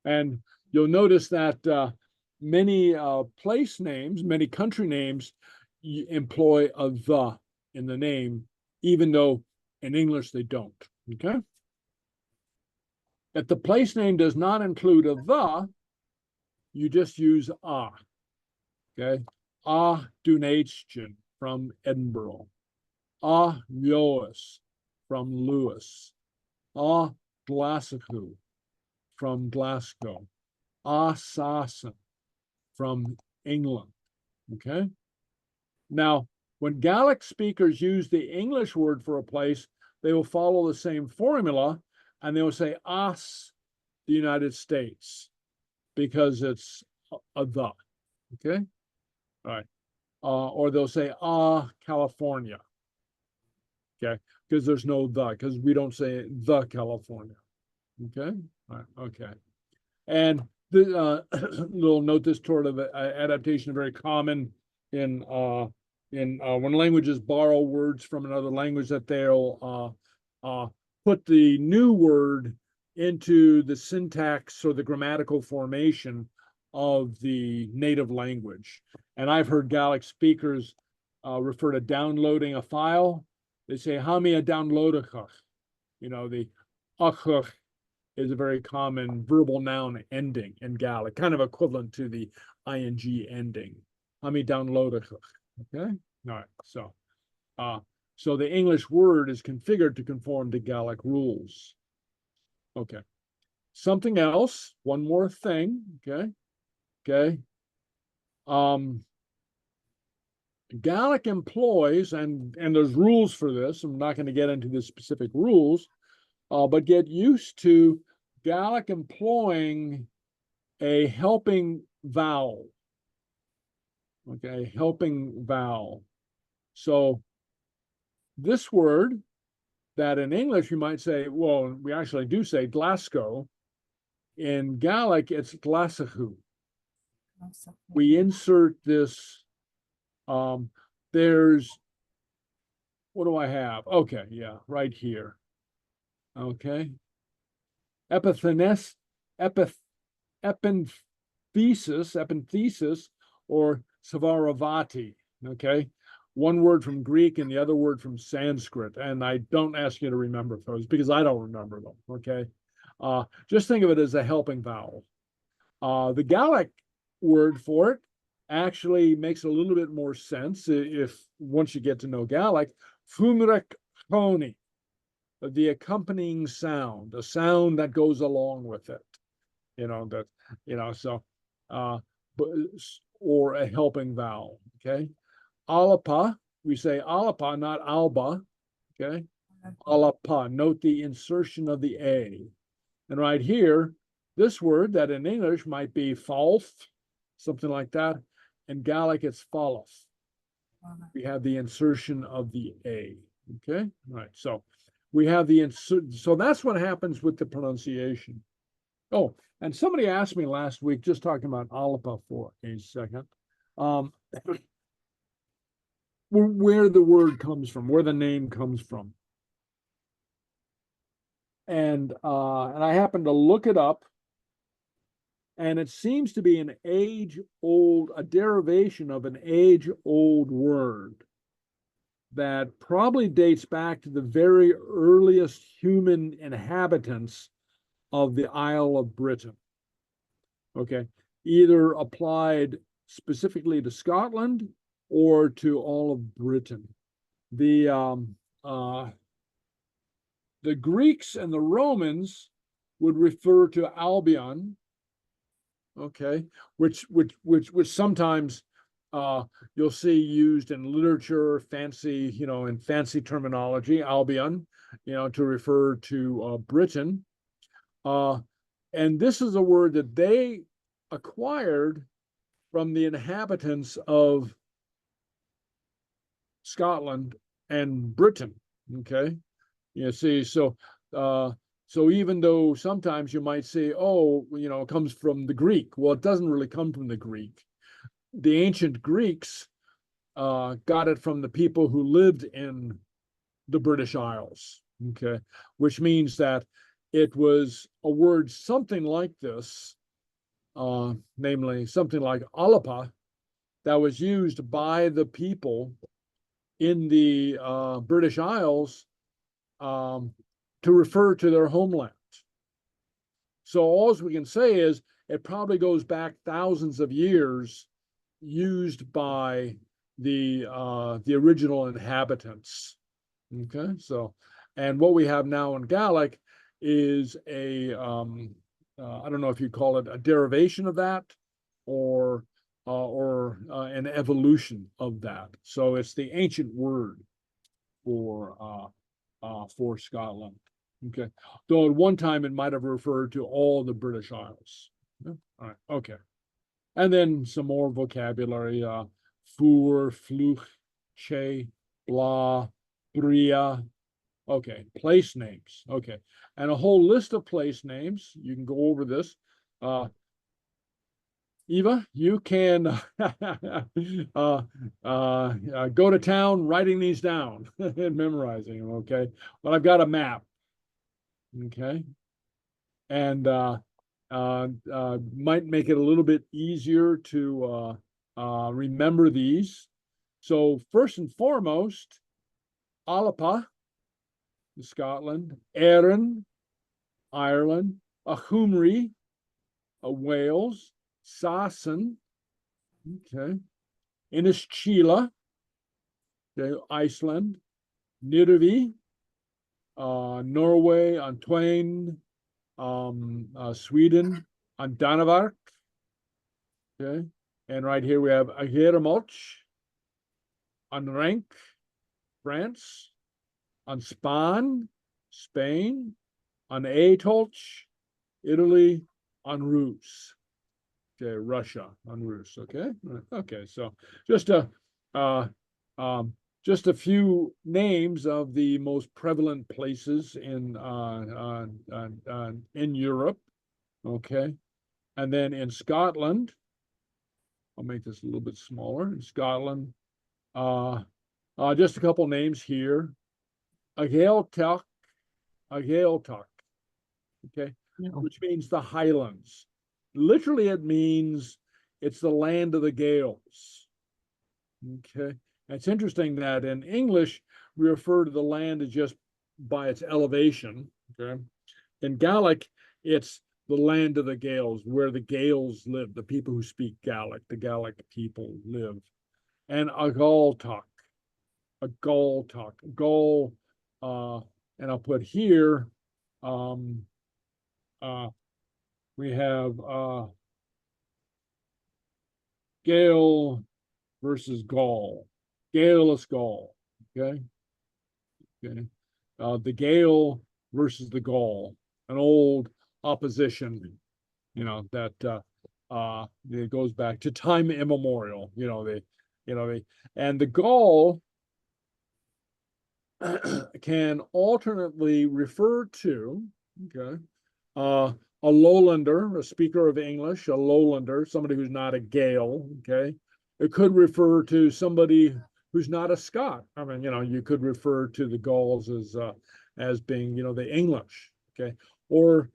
And you'll notice that many place names, many country names employ a the in the name, even though in English they don't. Okay. If the place name does not include a the, you just use a. Okay. A Dunation from Edinburgh. A Lewis from Lewis. A Glasgow from Glasgow. A Sasson from England. Okay. Now, when Gaelic speakers use the English word for a place, they will follow the same formula, and they will say as the United States because it's a the. Okay. All right. Or they'll say California. Okay, because there's no the, because we don't say the California. Okay, all right, okay. And the little note, this sort of adaptation is very common in when languages borrow words from another language, that they'll put the new word into the syntax or the grammatical formation of the native language. And I've heard Gaelic speakers refer to downloading a file. They say, Hamia downloadachach. You know, the achach is a very common verbal noun ending in Gaelic, kind of equivalent to the ing ending. Hami downloadachach. Okay? All right. So the English word is configured to conform to Gaelic rules. Okay. Something else, one more thing. Okay. Okay. Gaelic employs, and there's rules for this. I'm not going to get into the specific rules, but get used to Gaelic employing a helping vowel. Okay, helping vowel. So this word that in English you might say, well, we actually do say Glasgow. In Gaelic, it's Glasgow. We insert this. There's, what do I have? Okay, yeah, right here. Okay. Epiphysis, or Savaravati. Okay. One word from Greek and the other word from Sanskrit. And I don't ask you to remember those because I don't remember them. Okay. Just think of it as a helping vowel. The Gaelic word for it actually makes a little bit more sense if once you get to know Gaelic. Fumrek Choni, the accompanying sound, a sound that goes along with it. You know, that, you know, so or a helping vowel. Okay. Alapa, we say alapa, not alba. Okay. Alapa. Note the insertion of the A. And right here, this word that in English might be falth, something like that. In Gaelic, it's falleth. We have the insertion of the A. Okay. All right. So we have the insert. So that's what happens with the pronunciation. Oh, and somebody asked me last week, just talking about Alapa for a second, where the word comes from, where the name comes from. And I happened to look it up, and it seems to be an age-old, a derivation of an age-old word that probably dates back to the very earliest human inhabitants of the Isle of Britain. Okay, either applied specifically to Scotland or to all of Britain. The Greeks and the Romans would refer to Albion, okay, which sometimes you'll see used in literature, fancy, in fancy terminology, Albion, to refer to Britain. And this is a word that they acquired from the inhabitants of Scotland and Britain. Okay, you see, so even though sometimes you might say, oh, it comes from the Greek. Well, it doesn't really come from the Greek. The ancient Greeks got it from the people who lived in the British Isles. Okay, which means that it was a word something like this, namely something like Alapa, that was used by the people in the British Isles to refer to their homeland. So all we can say is it probably goes back thousands of years, used by the original inhabitants. Okay, so, and what we have now in Gaelic is I don't know if you call it a derivation of that or an evolution of that. So it's the ancient word for Scotland. Okay, though at one time it might have referred to all the British Isles. Yeah. All right. Okay, and then some more vocabulary: fúr, fluch, che, blah, bria. Okay, place names. Okay, and a whole list of place names. You can go over this. Eva, you can go to town writing these down and memorizing them. Okay, but I've got a map. Okay, and might make it a little bit easier to remember these. So first and foremost, Alapa, Scotland; Òran, Ireland; Achumri, Wales; Sassen, okay; Inisheala, okay, Iceland; Nirvi, Norway; Antoine, Sweden; Andanavark, okay, and right here we have Ageramoch, Anrenk, France; on Span, Spain; on Aetolch, Italy; on Rus, okay, Russia; on Rus. Okay, okay. So just a few names of the most prevalent places in Europe. Okay, and then in Scotland, I'll make this a little bit smaller. In Scotland, just a couple names here: Gael-Talk, Gael-Talk, okay, which means the Highlands. Literally, it means it's the land of the Gaels. Okay, and it's interesting that in English we refer to the land as just by its elevation. Okay, in Gaelic, it's the land of the Gaels, where the Gaels live, the people who speak Gaelic, the Gaelic people live. And a Gael-Talk, Gael, and I'll put here, we have Gael versus Gaul. Gael-less Gaul. Okay. Okay. The Gael versus the Gaul, an old opposition, that it goes back to time immemorial. And the Gaul can alternately refer to, okay, a lowlander, a speaker of English, a lowlander, somebody who's not a Gael, okay. It could refer to somebody who's not a Scot. I mean, you could refer to the Gauls as being, the English, okay. Or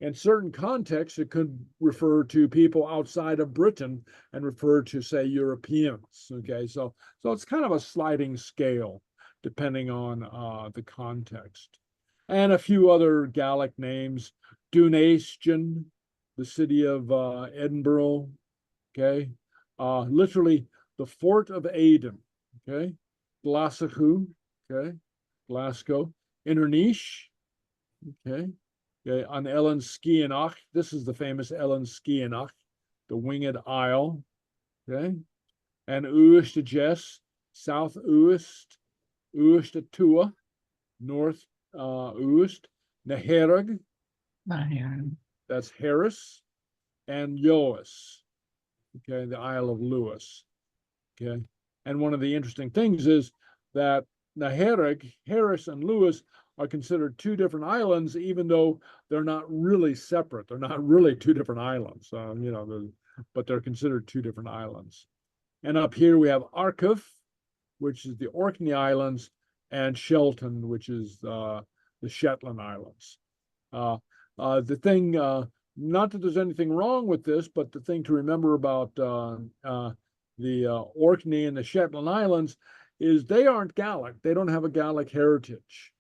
in certain contexts, it could refer to people outside of Britain and refer to, say, Europeans, okay. So it's kind of a sliding scale depending on the context. And a few other Gaelic names, Dunaistion, the city of Edinburgh, okay. Literally the fort of Aden, okay. Glasgow, okay. Glasgow. Innernish, okay. Okay, on Ellen Sgeulachd. This is the famous Ellen Sgeulachd, the Winged Isle, okay. And Uist Jess, South Uist, Uist Tua, North Uist, Naherag, that's Harris, and Yoas, okay, the Isle of Lewis, okay. And one of the interesting things is that Naherag, Harris, and Lewis are considered two different islands, even though they're not really separate. They're not really two different islands, but they're considered two different islands. And up here we have Arcuf, which is the Orkney Islands, and Shelton, which is the Shetland Islands. The thing, not that there's anything wrong with this, but the thing to remember about the Orkney and the Shetland Islands is they aren't Gaelic. They don't have a Gaelic heritage.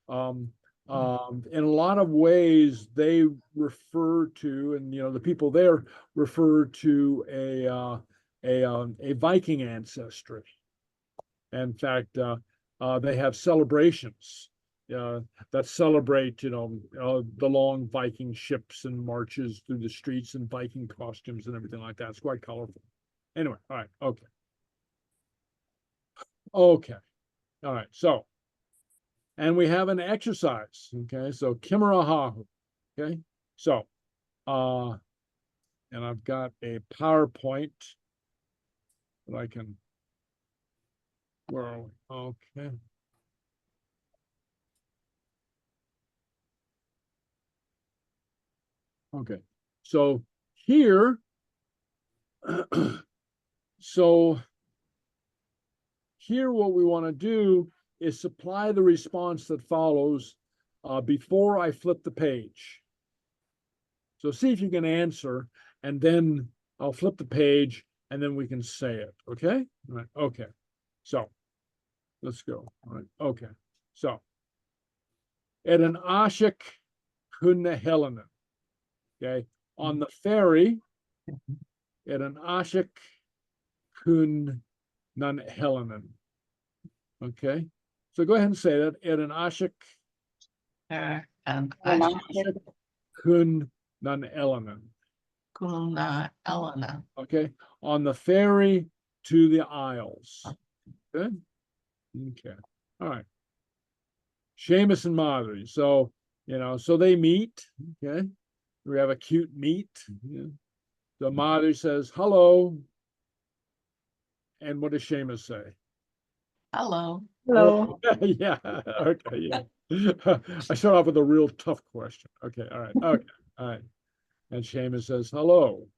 In a lot of ways, they refer to, and the people there refer to a Viking ancestry. In fact, they have celebrations that celebrate, the long Viking ships and marches through the streets and Viking costumes and everything like that. It's quite colorful. Anyway, all right, okay. Okay, all right, so, and we have an exercise, okay, so Còmhradh, okay, so, and I've got a PowerPoint that I can, where are we? Okay. Okay, so here, so here what we want to do is supply the response that follows before I flip the page. So see if you can answer, and then I'll flip the page, and then we can say it, okay? All right, okay. So let's go. All right, okay. So, at an ashik kunna Helena, okay? On the ferry, at an ashik kun nan Helena. Okay, so go ahead and say that. At an ashik kun nan Elena. Okay, on the ferry to the Isles. Good. Okay. All right. Seamus and Madri. So, so they meet. Okay. We have a cute meet. Yeah. So Madri says, hello. And what does Seamus say? Hello. Hello. Yeah. Okay. Yeah. I start off with a real tough question. Okay. All right. Okay. All right. And Seamus says, hello.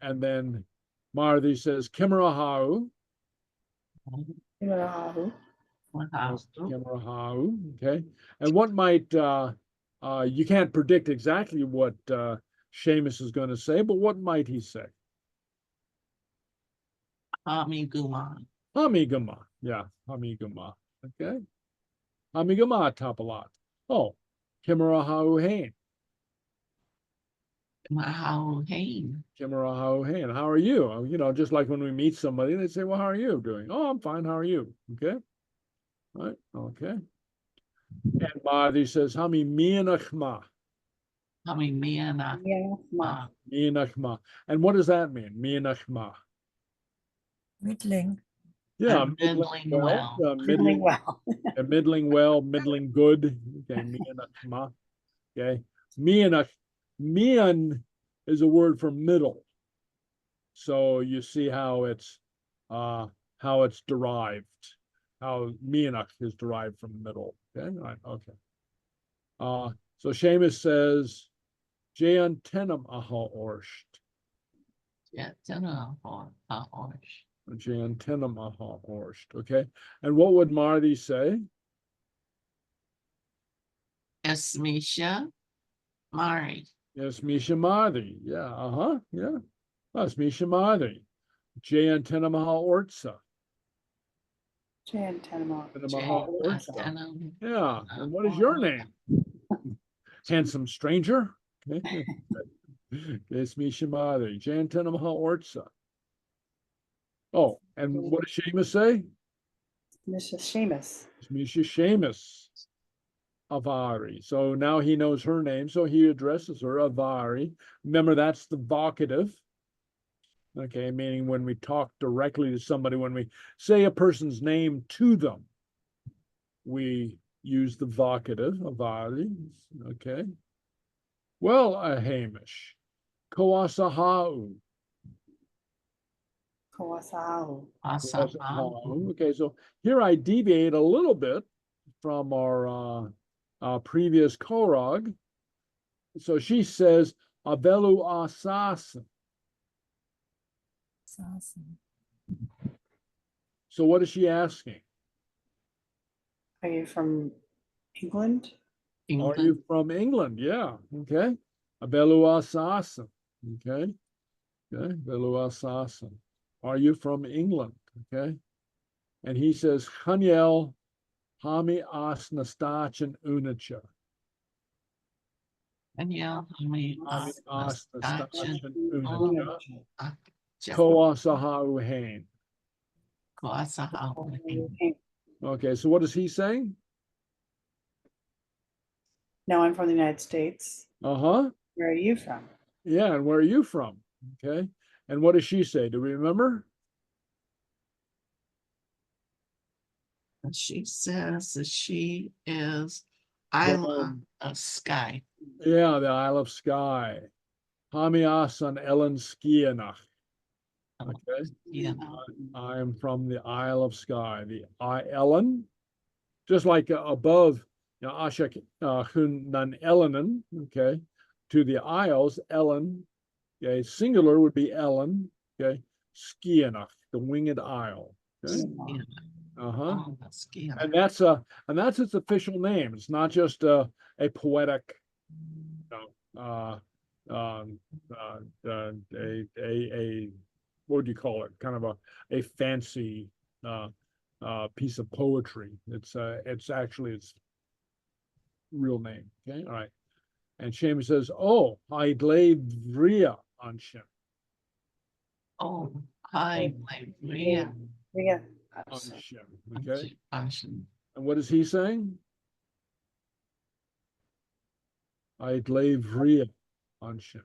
And then Martha says, Còmhradh. Okay. And what might, you can't predict exactly what Seamus is going to say, but what might he say? Amiguma. Amigama. Yeah. Amigama. Okay. Amigama tapalat. Oh, Còmhradh. Còmhradh. How are you? Just like when we meet somebody, they say, well, how are you doing? Oh, I'm fine. How are you? Okay. All right. Okay. And Madhi says, Hami mianachma. Mianachma. And what does that mean? Mianachma. Mittling. Yeah, I'm middling well. Middling well. Middling well, middling good. Okay, okay. Mian is a word for middle. So you see how it's derived, how mianach is derived from middle. Okay, all right, okay. So Seamus says, Jean tenam aha orsht. Yeah, tenam aha orsht. Jean tenam aha orsht. Okay. And what would Marty say? Es Misha Mari. Yes, Misha Marty. Yeah, yeah. That's Misha Marty. Jean tenam aha ortsa. Jan Tenema. Yeah. And what is your name? Handsome stranger. Okay. It's Misha Marty. Jean tenam aha ortsa. Oh, and what does Seamus say? Mrs. Seamus. Misha Seamus Avari. So now he knows her name, so he addresses her Avari. Remember, that's the vocative. Okay, meaning when we talk directly to somebody, when we say a person's name to them, we use the vocative, Avari. Okay. Well, Hamish. Koasahau. Kawasau. Okay, so here I deviate a little bit from our previous Còmhradh. So she says, Abelu asasin. So what is she asking? Are you from England? Are you from England? Yeah. Okay. Abelu asasin. Okay. Okay. Abelu asasin. Are you from England? Okay. And he says, Haniel Hami as nastachin unacha. Haniel Hami as nastachin Unacha. unacha. Koasaha uhain. Okay, so what is he saying? No, I'm from the United States. Uh-huh. Where are you from? Yeah, and where are you from? Okay. And what does she say? Do we remember? She says that she is Isle of Skye. Yeah, the Isle of Skye. Hamias on Ellen Skianach. Okay. Yeah. I am from the Isle of Skye. The Ellen, just like above, Ashak Hun Nan Ellenan, okay, to the Isles, Ellen, okay, singular would be Ellen, okay, Skianach, the winged isle. Okay. Uh-huh. And that's its official name. It's not just a poetic, a what would you call it? Kind of a fancy piece of poetry. It's actually its real name. Okay, all right. And Seamus says, "Oh, I lay Vria on Shem." Oh, I lay Vria on Shem. Okay. on Shem. And what is he saying? I lay Vria on Shem.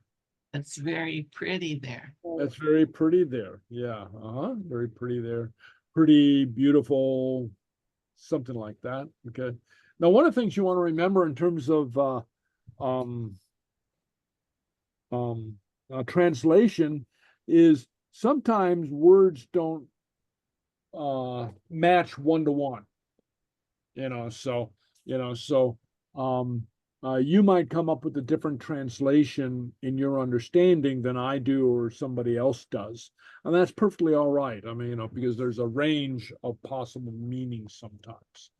It's very pretty there. That's very pretty there. Yeah. Very pretty there. Pretty beautiful, something like that. Okay. Now, one of the things you want to remember in terms of translation is sometimes words don't match one-to-one. You might come up with a different translation in your understanding than I do or somebody else does. And that's perfectly all right. I mean, because there's a range of possible meanings sometimes.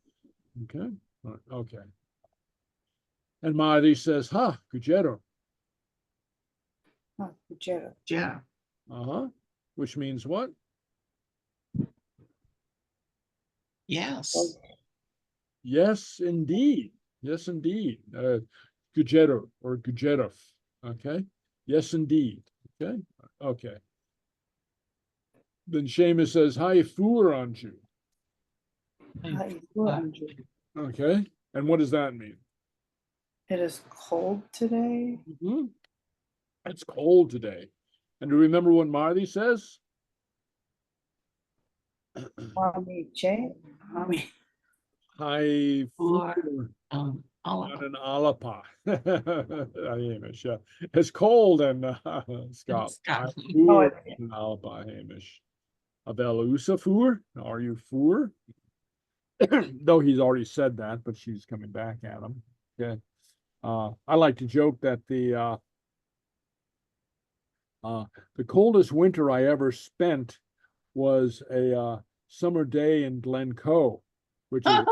Okay. All right. Okay. And Mahdi says, Gujero. Gujero. Yeah. Which means what? Yes. Yes, indeed. Yes, indeed. Gujero or Gujerov. Okay. Yes, indeed. Okay. Okay. Then Seamus says, Hi, Furanju. Okay. And what does that mean? It is cold today. Mm-hmm. It's cold today. And do you remember what Marty says? Micheil. Hi, Or, Fuhr. all of Not them. an alapa. Hamish, yeah. It's cold in Scotland. Scotland. Oh, Fuhr, an alapa, Hamish. Avelusa Fuhr, are you Fuhr? Though he's already said that, but she's coming back at him. Okay. I like to joke that the coldest winter I ever spent was a summer day in Glencoe, which is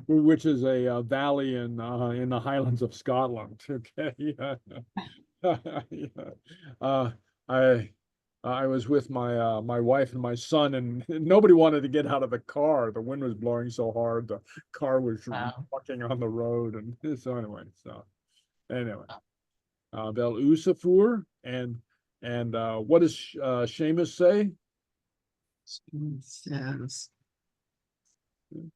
which is a valley in the Highlands of Scotland. Okay, yeah. Yeah. I I was with my wife and my son, and nobody wanted to get out of the car. The wind was blowing so hard, the car was Wow. rocking on the road, and so anyway, Vel Usafur, and what does Seamus say? It says,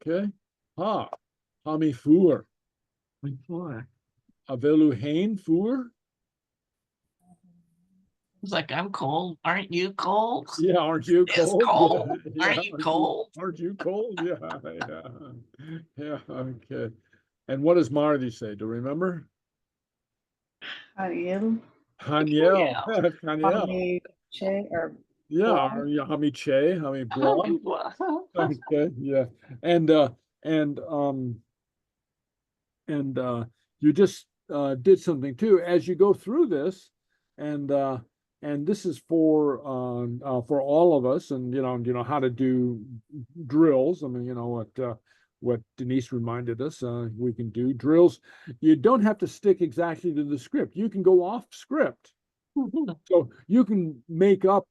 Okay, Hami Fur, before. Avelu Hain Fur. It's like, I'm cold. Aren't you cold? Yeah, aren't you It's cold? cold. Yeah, Aren't you cold? Aren't you cold? Yeah. Yeah, okay. And what does Marty say? Do you remember? Haniel. Haniel. Haniel. Micheil or Yeah, Blah. Hami Che, Hami Blah. Okay, yeah. And you just did something too as you go through this, and this is for all of us, and you know how to do drills. I mean, you know what Denise reminded us, we can do drills. You don't have to stick exactly to the script. You can go off script. So you can make up,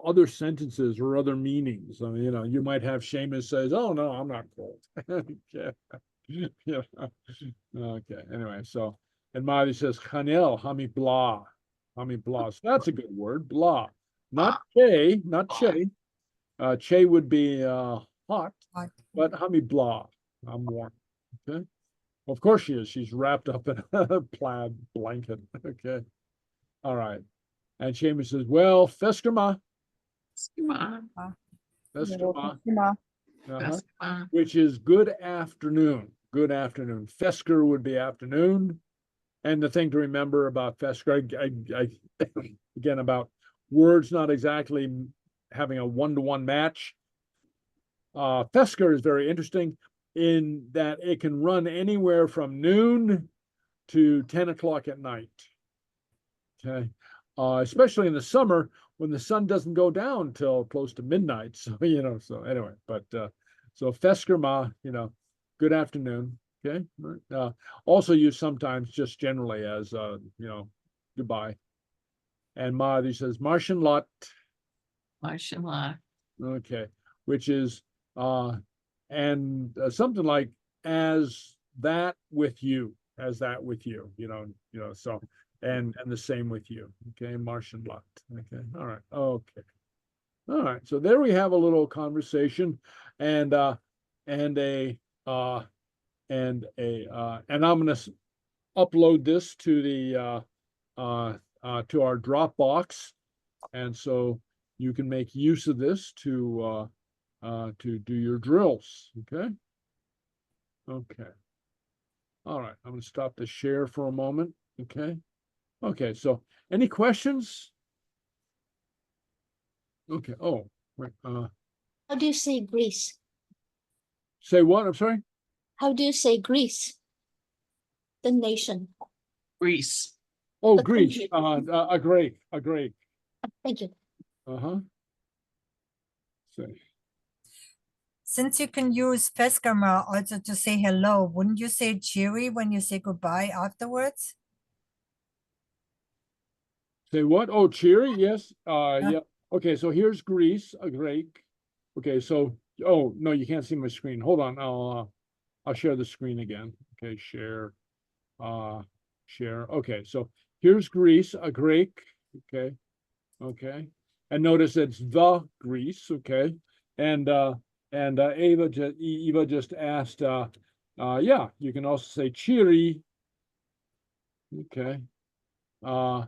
other sentences or other meanings. I mean, you might have Seamus says, "Oh no, I'm not cold." Okay. Yeah. Okay. Anyway, so and Marty says, "Chanel, hami blah, hami blah." So that's a good word, blah, not che, not che. Che would be hot, Hot. but hami blah, I'm warm. Okay. Of course she is. She's wrapped up in a plaid blanket. Okay. All right. And Seamus says, "Well, Feskerma, Come on. Feskerma, That's fine. which is good afternoon. Good afternoon. Fesker would be afternoon. And the thing to remember about Fesker, again, about words not exactly having a one-to-one match. Fesker is very interesting in that it can run anywhere from noon to 10 o'clock at night. Okay. Especially in the summer when the sun doesn't go down till close to midnight. So, so anyway, but so Feskerma, good afternoon. Okay. Also used sometimes just generally as goodbye. And Mahdi says Martian lot. Martian law. Okay, which is something like as that with you, so and the same with you. Okay, Martian lot. Okay, all right, okay. All right, so there we have a little conversation, and I'm gonna upload this to the to our Dropbox, and so you can make use of this to do your drills. Okay. Okay. All right. I'm going to stop the share for a moment. Okay. Okay. So, any questions? Okay. Oh, wait. How do you say Greece? Say what? I'm sorry. How do you say Greece? The nation. Greece. Oh, The Greece. country. A Greek. A Greek. Thank you. Uh-huh. Say. Since you can use Feskarma also to say hello, wouldn't you say cheery when you say goodbye afterwards? Say what? Oh, cheery. Yes. Yeah. Yeah. Okay. So here's Greece, a Greek. Okay. So, oh no, you can't see my screen. Hold on. I'll share the screen again. Okay. Share. Share. Okay. So here's Greece, a Greek. Okay. Okay. And notice it's the Greece. Okay. And Eva just asked. Yeah, you can also say cheery. Okay. From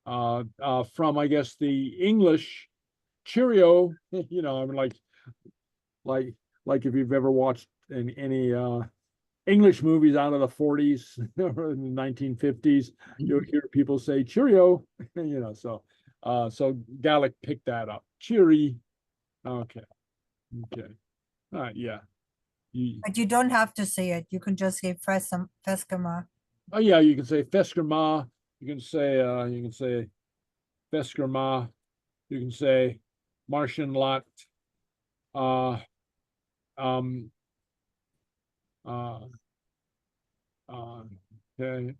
I guess the English cheerio. I mean, like like if you've ever watched any English movies out of the 40s or the 1950s, you'll hear people say cheerio, so Gaelic picked that up. Cheery. Okay. Yeah. But you don't have to say it. You can just say Feskama. Oh yeah, you can say Feskerma. You can say Feskerma. You can say Martian lot. Okay.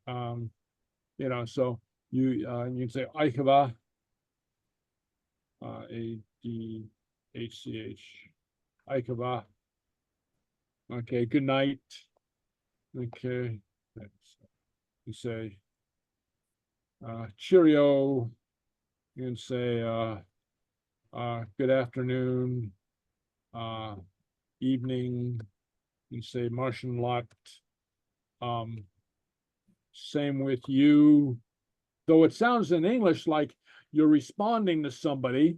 So you can say Eichava, ADHCH, Eichava. Okay, good night. Okay. You say cheerio. You can say good afternoon, evening. You can say Martian lot. Same with you, though it sounds in English like you're responding to somebody,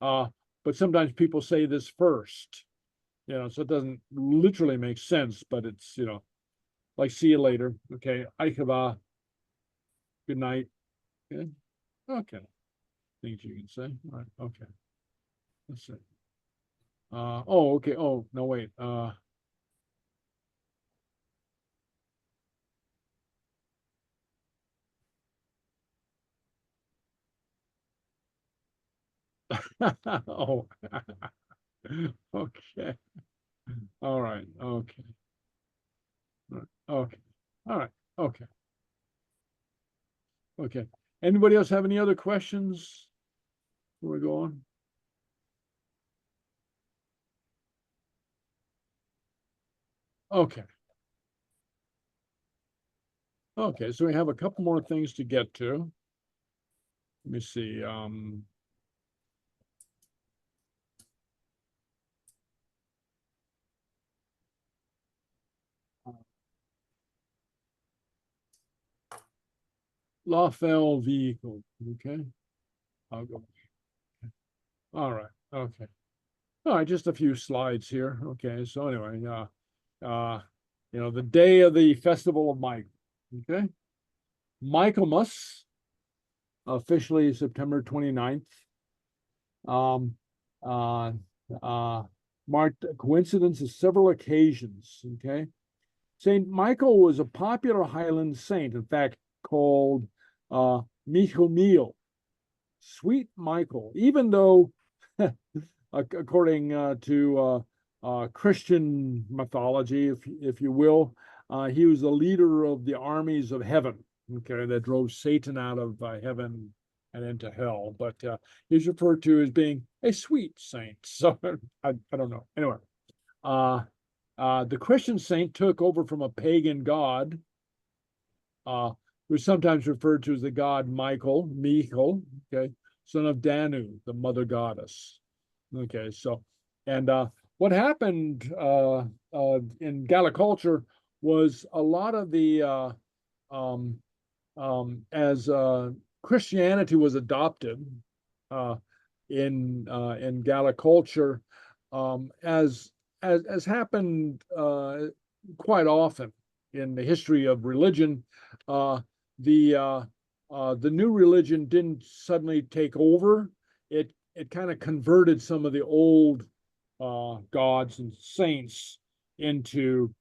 but sometimes people say this first, so it doesn't literally make sense, but it's, like see you later. Okay, Eichava, good night. Okay. Things you can say. All right, okay. Let's see. Oh, okay. Oh, no, wait. Oh, okay. All right. Okay. Okay. All right. Okay. Okay. Anybody else have any other questions before we go on? Okay. Okay, so we have a couple more things to get to. Let me see. Fèill vehicle. Okay. I'll go. All right. Okay. All right, just a few slides here. Okay, so anyway, the day of the festival of Michael. Okay. Michaelmas, officially September 29th. Marked a coincidence of several occasions. Okay. Saint Michael was a popular Highland saint, in fact, called Micheil, Sweet Michael, even though, according to Christian mythology, if you will, he was the leader of the armies of heaven, okay, that drove Satan out of heaven and into hell. But he's referred to as being a sweet saint. So I don't know. Anyway, the Christian saint took over from a pagan god, who is sometimes referred to as the god Michael, okay, son of Danu, the mother goddess. Okay, so, and what happened in Gaelic culture was a lot of the, as Christianity was adopted in Gaelic culture, as happened quite often in the history of religion, the new religion didn't suddenly take over. It kind of converted some of the old gods and saints into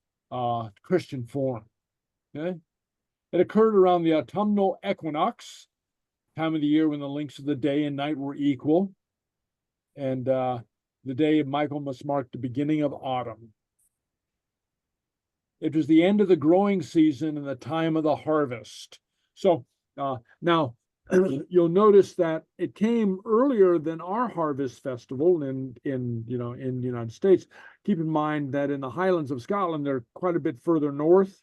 Christian form. Okay, it occurred around the autumnal equinox, time of the year when the lengths of the day and night were equal, and the day of Michaelmas marked the beginning of autumn. It was the end of the growing season and the time of the harvest. So now you'll notice that it came earlier than our harvest festival in the United States. Keep in mind that in the Highlands of Scotland, they're quite a bit further north,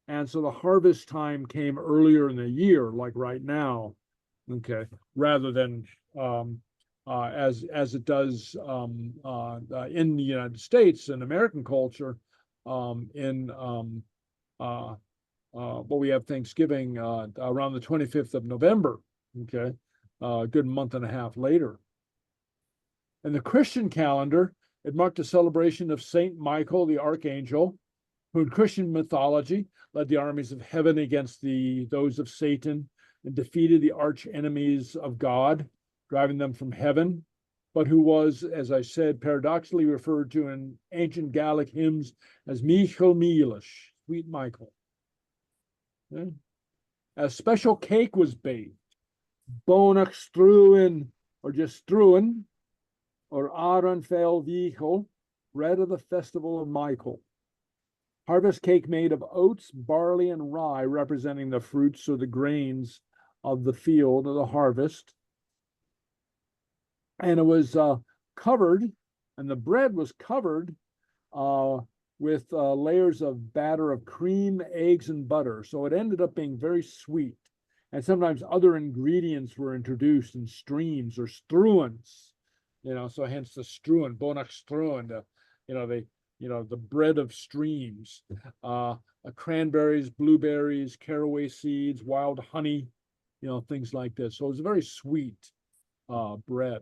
and so the harvest time came earlier in the year, like right now. Okay, rather than as it does in the United States and American culture, we have Thanksgiving around the 25th of November. Okay, a good month and a half later. In the Christian calendar, It marked a celebration of Saint Michael, the archangel, who in Christian mythology led the armies of heaven against those of Satan and defeated the arch enemies of God, driving them from heaven, but who was, as I said, paradoxically referred to in ancient Gaelic hymns as Micheil, sweet Michael. Okay. A special cake was baked, Bodach struin, or just struin, or Òran Fèill, bread of the festival of Michael. Harvest cake made of oats, barley, and rye, representing the fruits or the grains of the field of the harvest. And it was covered, and the bread was covered with layers of batter of cream, eggs, and butter. So it ended up being very sweet. And sometimes other ingredients were introduced in streams or struins, so hence the struin, Bodach struin, the bread of streams, cranberries, blueberries, caraway seeds, wild honey, things like this. So it was a very sweet bread.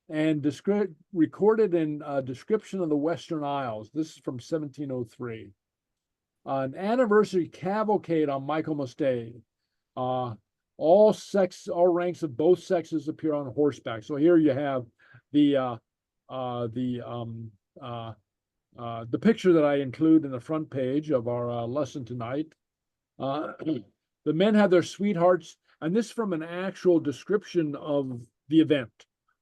And recorded in Description of the Western Isles. This is from 1703. An anniversary cavalcade on Michaelmas Day. All ranks of both sexes appear on horseback. So here you have the picture that I include in the front page of our lesson tonight. The men have their sweethearts, and this from an actual description of the event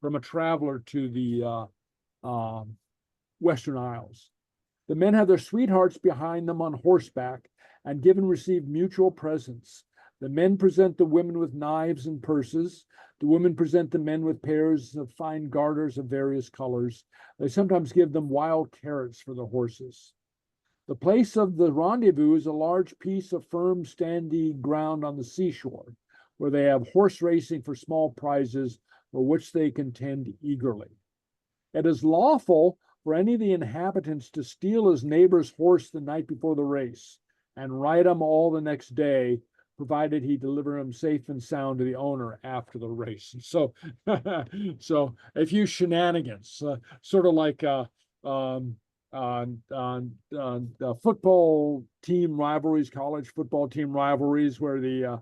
from a traveler to the Western Isles. The men have their sweethearts behind them on horseback and give and receive mutual presents. The men present the women with knives and purses. The women present the men with pairs of fine garters of various colors. They sometimes give them wild carrots for the horses. The place of the rendezvous is a large piece of firm, sandy ground on the seashore, where they have horse racing for small prizes, for which they contend eagerly. It is lawful for any of the inhabitants to steal his neighbor's horse the night before the race, and ride him all the next day, provided he deliver him safe and sound to the owner after the race. So, so a few shenanigans, sort of like football team rivalries, college football team rivalries, where the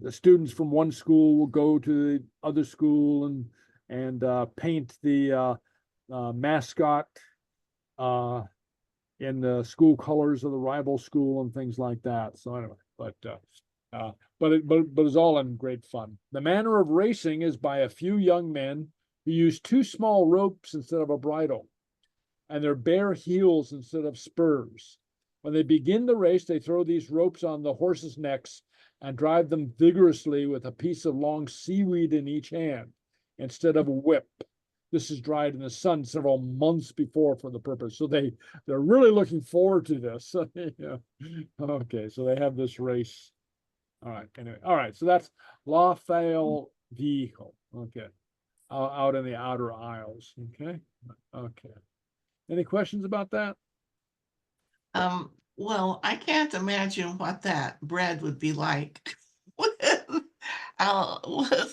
the students from one school will go to the other school and paint the mascot in the school colors of the rival school and things like that. So anyway, but it's all in great fun. The manner of racing is by a few young men who use two small ropes instead of a bridle, and their bare heels instead of spurs. When they begin the race, they throw these ropes on the horses' necks and drive them vigorously with a piece of long seaweed in each hand instead of a whip. This is dried in the sun several months before for the purpose. So they're really looking forward to this. Yeah. Okay, so they have this race. All right, anyway. All right, so that's Fèill. Okay, out in the outer isles. Okay, okay. Any questions about that? Well, I can't imagine what that bread would be like with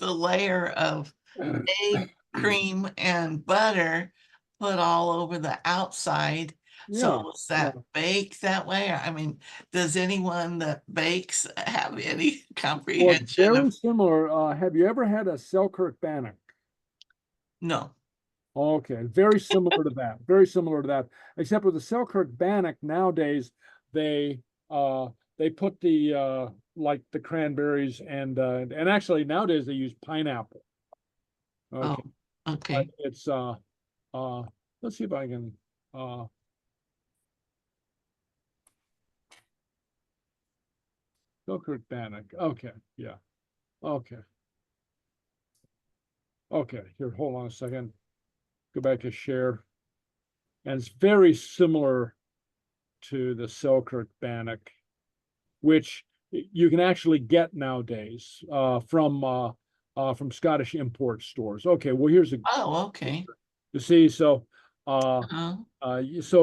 a layer of egg, cream, and butter put all over the outside. So was that baked that way? I mean, does anyone that bakes have any comprehension? Well, very similar. Have you ever had a Selkirk bannock? No. Okay, very similar to that. Very similar to that. Except with the Selkirk bannock nowadays, they put the like the cranberries and actually nowadays they use pineapple. Okay. Oh, okay. But it's let's see if I can Selkirk bannock. Okay, yeah. Okay. Okay, here, hold on a second. Go back to share. And it's very similar to the Selkirk bannock, which you can actually get nowadays from Scottish import stores. Okay, well here's a okay. You see, so so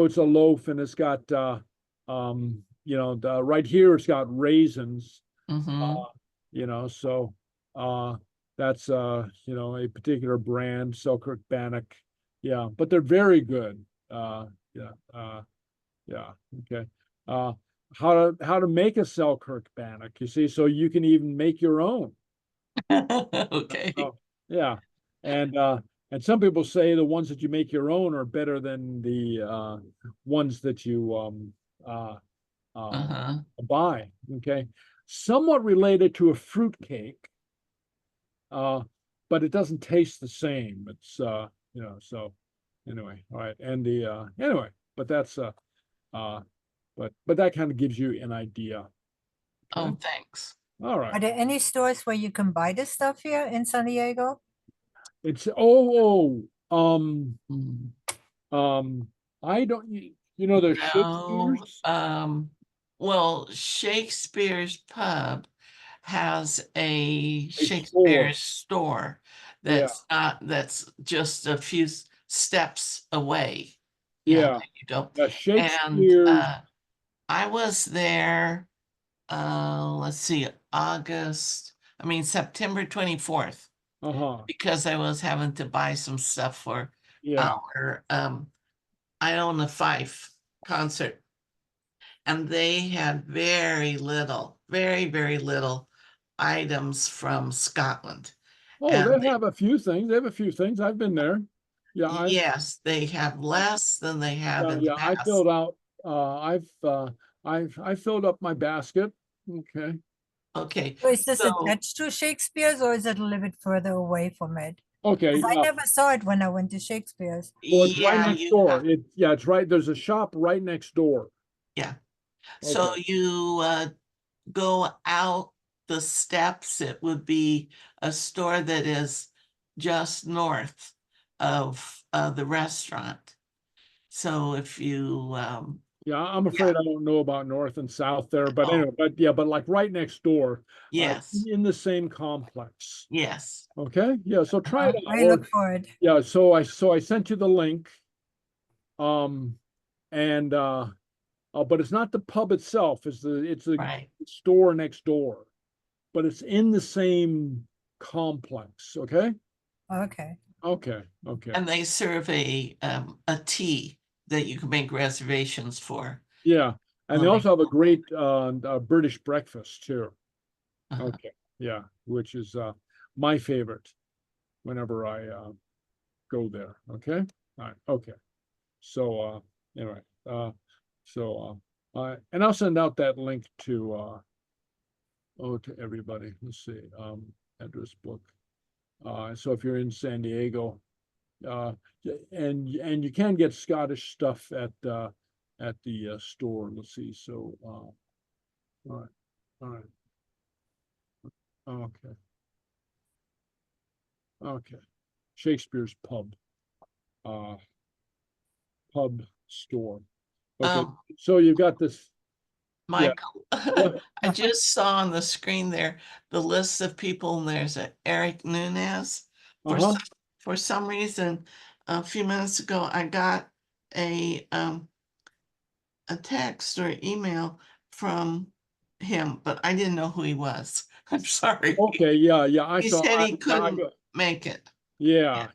it's a loaf and it's got right here it's got raisins. So that's you know, a particular brand, Selkirk Bannock. Yeah, but they're very good. Yeah, yeah, okay. How to make a Selkirk Bannock, you see, so you can even make your own. Okay. Oh, yeah. And some people say the ones that you make your own are better than the ones that you buy. Okay. Somewhat related to a fruit cake, but it doesn't taste the same. It's you know, so anyway, all right. And the anyway, but that's but that kind of gives you an idea. Oh, Okay. thanks. All Are right. there any stores where you can buy this stuff here in San Diego? It's I don't you know there's No, Shakespeare's. well, Shakespeare's Pub has a A Shakespeare store Yeah. that's just a few steps away. Yeah. that you don't. Yeah, And Shakespeare's. I was there, let's see, September 24th, because I was having to buy some stuff for Yeah. our Iona Fife concert. And they had very little, very, very little items from Scotland. Oh, And they have a few things. They have a few things. I've been there. Yeah, yes, they have less than they have in the yeah, I past. filled out, I filled up my basket. Okay. Okay, So is this so attached to Shakespeare's or is it a little bit further away from it? Okay. 'Cause I never saw it when I went to Shakespeare's. Well, it's right yeah, next you door. have, Yeah, it's right. There's a shop right next door. yeah. So Okay. you go out the steps, it would be a store that is just north of the restaurant. So if you Yeah, I'm afraid I don't know about north and south there, but Oh. anyway, but yeah, but like right next door, yes, in the same complex. yes. Okay. Yeah. So try it out. I look for it. Yeah. So I sent you the link. And but it's not the pub itself. It's the Right. store next door, but it's in the same complex. Okay. Okay. Okay. Okay. And they serve a tea that you can make reservations for. Yeah. And they Oh, also have a great British breakfast too. Uh-huh. Okay. Yeah. Which is my favorite whenever I go there. Okay. All right. Okay. So anyway, and I'll send out that link to to everybody. Let's see, address book. So if you're in San Diego, and you can get Scottish stuff at the store. Let's see. So all right. Okay. Okay. Shakespeare's Pub. Pub store. Okay. So you've got this. Michael, Yeah. I just saw on the screen there the list of people, and there's a Eric Nunez. For some reason, a few minutes ago, I got a text or email from him, but I didn't know who he was. I'm sorry. Okay. Yeah. He said he couldn't make it. Yeah.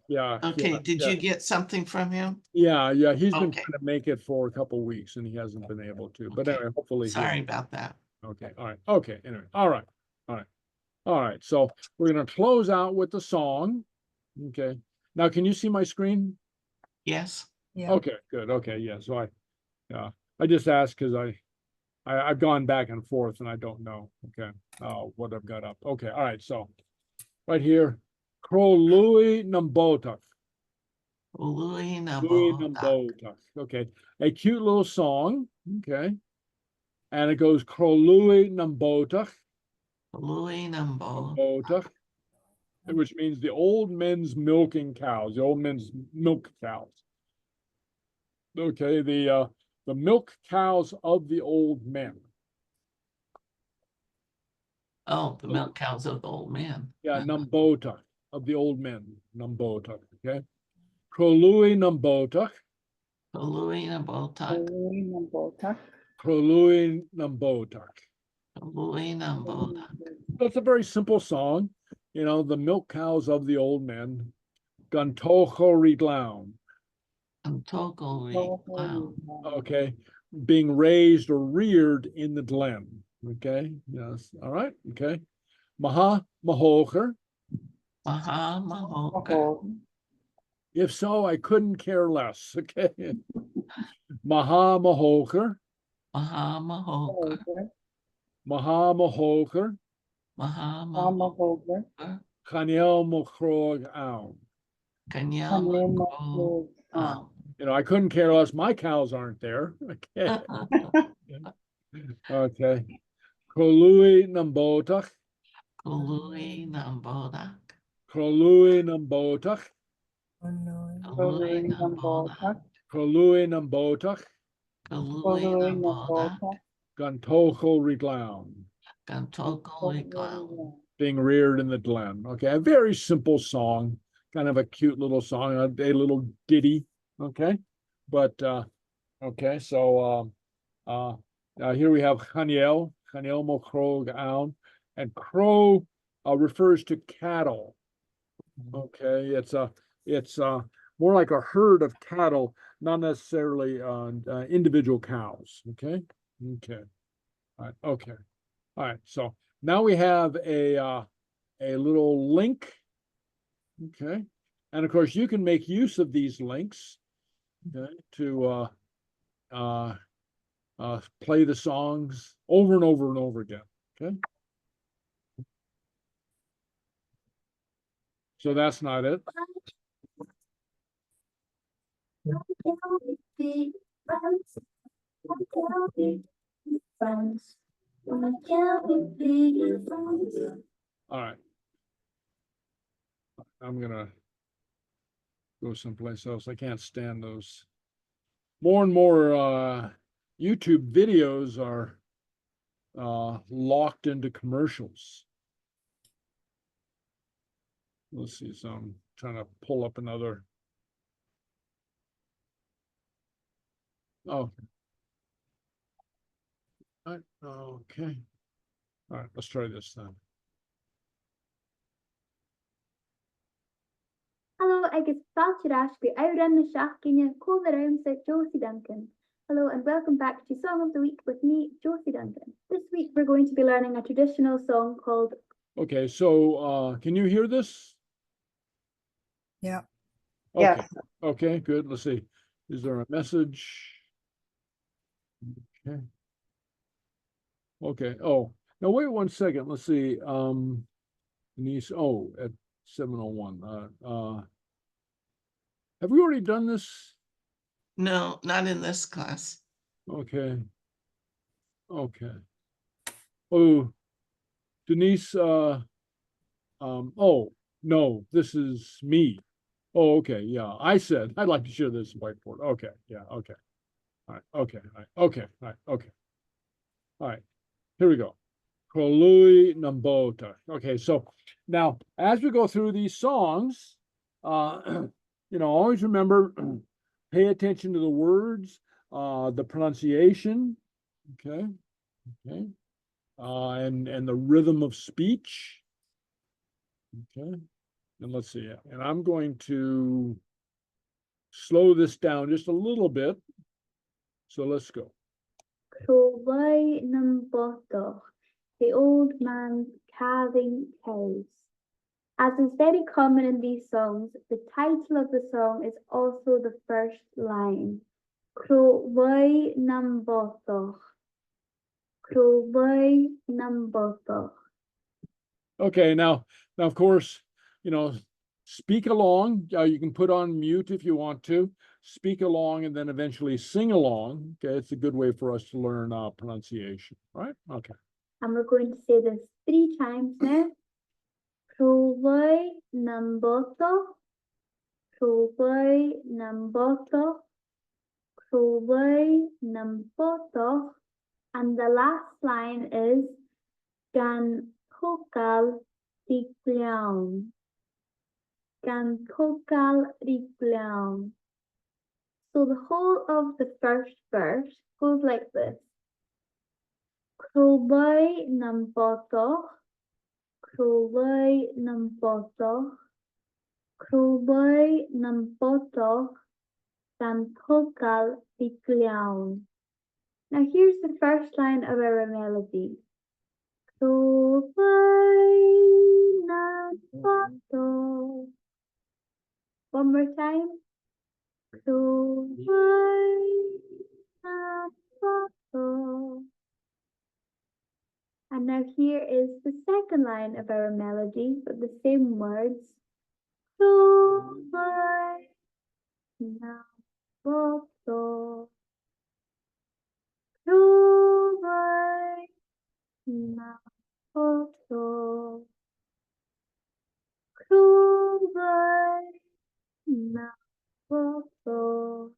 Okay, did you get something from him? Yeah. He's been Okay. trying to make it for a couple of weeks and he hasn't been able to. But Okay. anyway, hopefully. Sorry about that. Okay. All right. Okay. Anyway. All right. All right. So we're gonna close out with the song. Okay. Now, can you see my screen? Yes. Yeah. Okay. Good. Okay. Yeah. So I just asked because I've gone back and forth and I don't know. Okay. What I've got up. Okay. All right. So right here, Crodh-laoigh Bodach. Louis Bodach. Okay. A cute little song. Okay. And it goes Crodh-laoigh Bodach. Bodach, which means the old men's milking cows, the old men's milk cows. Okay, the milk cows of the old men. Oh, the milk cows of the old man. Yeah, Bodach, of the old men, Bodach. Okay, Crodh-laoigh Bodach. Crodh-laoigh Bodach. Crodh-laoigh Bodach. Crodh-laoigh Bodach. So it's a very simple song. the milk cows of the old men. Còmhradh. Okay, being raised or reared in the glen. Okay, yes, all right, okay. Maha-mahocher. If so, I couldn't care less. Okay. Maha-mahocher. Maha-mahocher. Còmhradh. I couldn't care less. My cows aren't there. Okay. Okay. Crodh-laoigh nam Bodach. Crodh-laoigh nam Bodach. Crodh-laoigh nam Bodach. Crodh-laoigh nam Bodach. Crodh-laoigh nam Bodach. Crodh-laoigh nam Bodach. Còmhradh. Being reared in the glen. Okay, a very simple song, kind of a cute little song, a little ditty. Okay, but okay, so here we have Chaniel mo Crodh-laoigh, and crow refers to cattle. Okay, it's more like a herd of cattle, not necessarily individual cows. Okay, okay, all right, okay, all right. So now we have a little link. Okay, and of course you can make use of these links, okay, to play the songs over and over and over again. Okay. So that's not it. All right. I'm gonna go someplace else. I can't stand those. More and more YouTube videos are locked into commercials. Let's see, so I'm trying to pull up another. Oh. All right, okay. All right, let's try this then. Hello, agus Fàilte go Òran na Seachdaine Còmhradh Josie Duncan. Hello and welcome back to Song of the Week with me, Josie Duncan. This week we're going to be learning a traditional song called... Okay, so can you hear this? Yeah. Okay. Yes. Okay, good. Let's see. Is there a message? Okay. Okay. Oh, now wait 1 second. Let's see. Denise, at 7:01. Have we already done this? No, not in this class. Okay. Okay. Oh, Denise, oh, no, this is me. Oh, okay, yeah. I said I'd like to share this whiteboard. Okay, yeah, okay. All right, okay, all right, okay, all right, okay. All right, here we go. Crodh-laoigh nam Bodach. Okay, so now as we go through these songs, always remember, pay attention to the words, the pronunciation, okay, okay, and the rhythm of speech, okay. And let's see, and I'm going to slow this down just a little bit. So let's go. Crodh-laoigh nam Bodach, the old man's calving cows. As is very common in these songs, the title of the song is also the first line. Crodh-laoigh nam Bodach. Crodh-laoigh nam Bodach. Okay, now of course, speak along. You can put on mute if you want to. Speak along and then eventually sing along. Okay, it's a good way for us to learn pronunciation, right? Okay. And we're going to say this 3 times now. Crodh-laoigh nam Bodach. Crodh-laoigh nam Bodach. Crodh-laoigh nam Bodach. And the last line is Gael-Talk bliadhna. Gael-Talk bliadhna. So the whole of the first verse goes like this. Crodh-laoigh nam Bodach. Crodh-laoigh ng Bodach, Crodh-laoigh ng Bodach, Seanfhacal bliadhna. Now here's the first line of our melody. Crodh-laoigh ng Bodach. One more time. Crodh-laoigh ng Bodach. And now here is the second line of our melody, but the same words. Crodh-laoigh ng Bodach. Crodh-laoigh ng Bodach. Crodh-laoigh ng Bodach.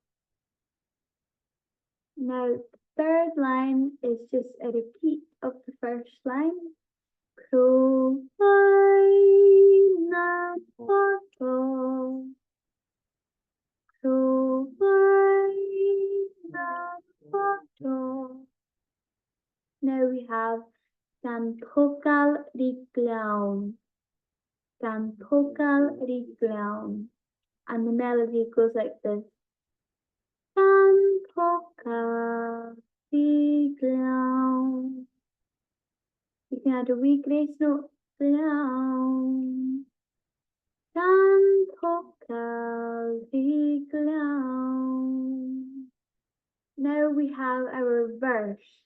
Now, the third line is just a repeat of the first line. Crodh-laoigh ng Bodach. Crodh-laoigh ng Bodach. Now we have Seanfhacal bliadhna. Seanfhacal bliadhna. And the melody goes like this. Seanfhacal bliadhna. You can add a wee grace note. Bliadhna. Seanfhacal bliadhna. Now we have our verse.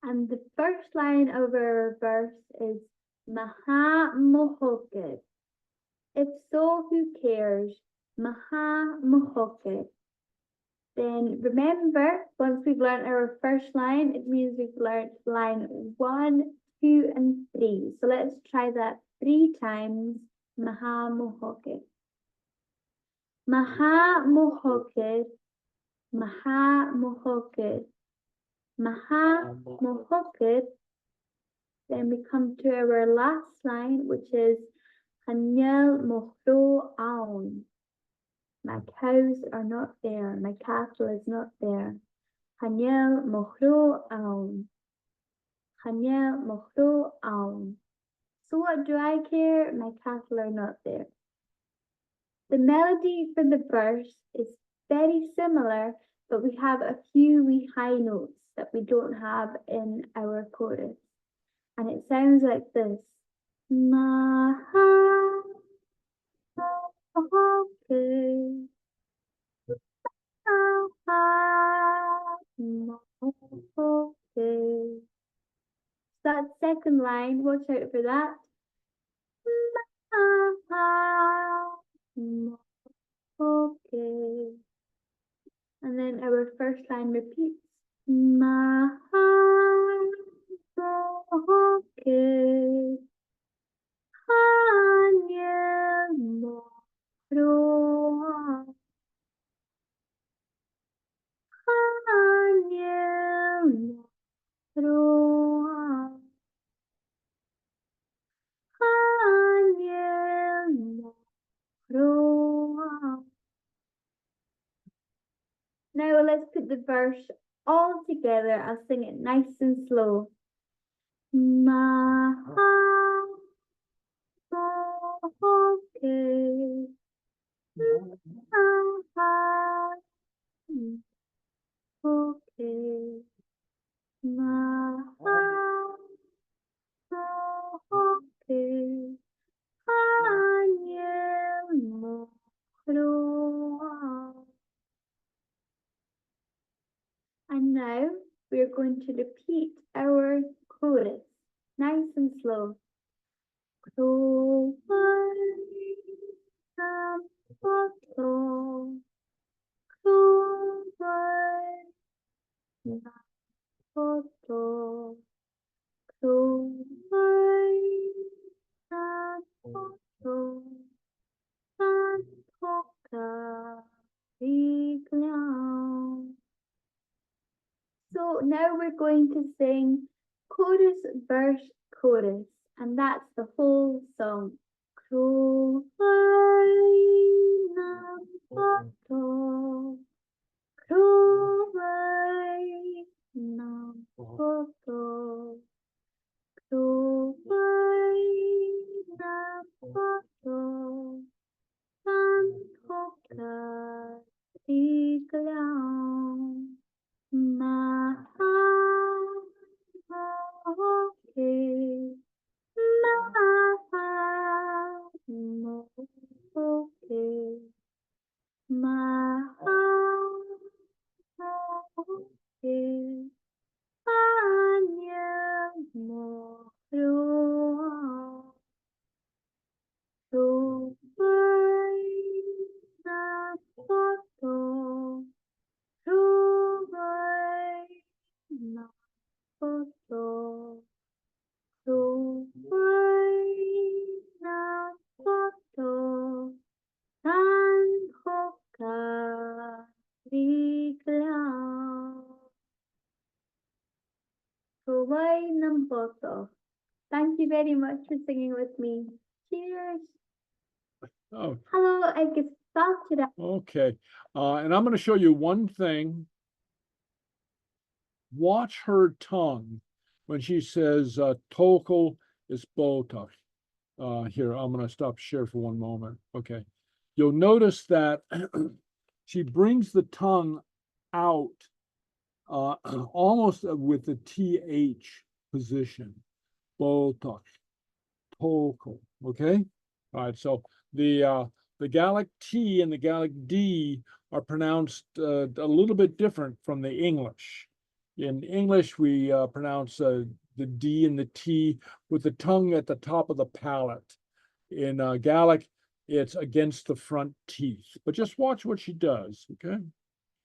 And the first line of our verse is Maha Mohoked. If so, who cares? Maha Mohoked. Then remember, once we've learned our first line, it means we've learned line 1, 2, and 3. So let's try that 3 times. Maha Mohoked. Maha Mohoked. Maha Mohoked. Maha Mohoked. Then we come to our last line, which is h-aon. My cows are not there. My cattle is not there. h-aon. h-aon. So what do I care? My cattle are not there. The melody for the verse is very similar, but we have a few wee high notes that we don't have in our chorus. And it sounds like this. Maha Mohoked. Maha Mohoked. That second line, watch out for that. Maha Mohoked. And then our first line repeats. Maha Mohoked. Gael-Talk. Gael-Talk. Gael-Talk. Now let's put the verse all together. I'll sing it nice and slow. Maha Mohoked. Maha Mohoked. Maha Mohoked. Gael-Talk. And now we're going to repeat our chorus, nice and slow. Crodh-laoigh ng Bodach. Crodh-laoigh ng Bodach. Crodh-laoigh ng Bodach. Seanfhacal bliadhna. So now we're going to sing chorus, verse, chorus, and that's the whole song. Crodh-laoigh ng Bodach. Crodh-laoigh ng Bodach. Crodh-laoigh clown. Mahamoke. Mahamoke. Mahamoke. Anya moro. So na photo. So na photo. So na photo. San hoka bigla. Provide number. Thank you very much for singing with me. Cheers. Oh, Hello, I get started. okay. And I'm going to show you one thing. Watch her tongue when she says tokel is Bodach. Here, I'm going to stop share for one moment. Okay. You'll notice that she brings the tongue out almost with the TH position. Bodach, tokel. Okay. All right. So the Gaelic T and the Gaelic D are pronounced a little bit different from the English. In English, we pronounce the D and the T with the tongue at the top of the palate. In Gaelic, it's against the front teeth. But just watch what she does, okay?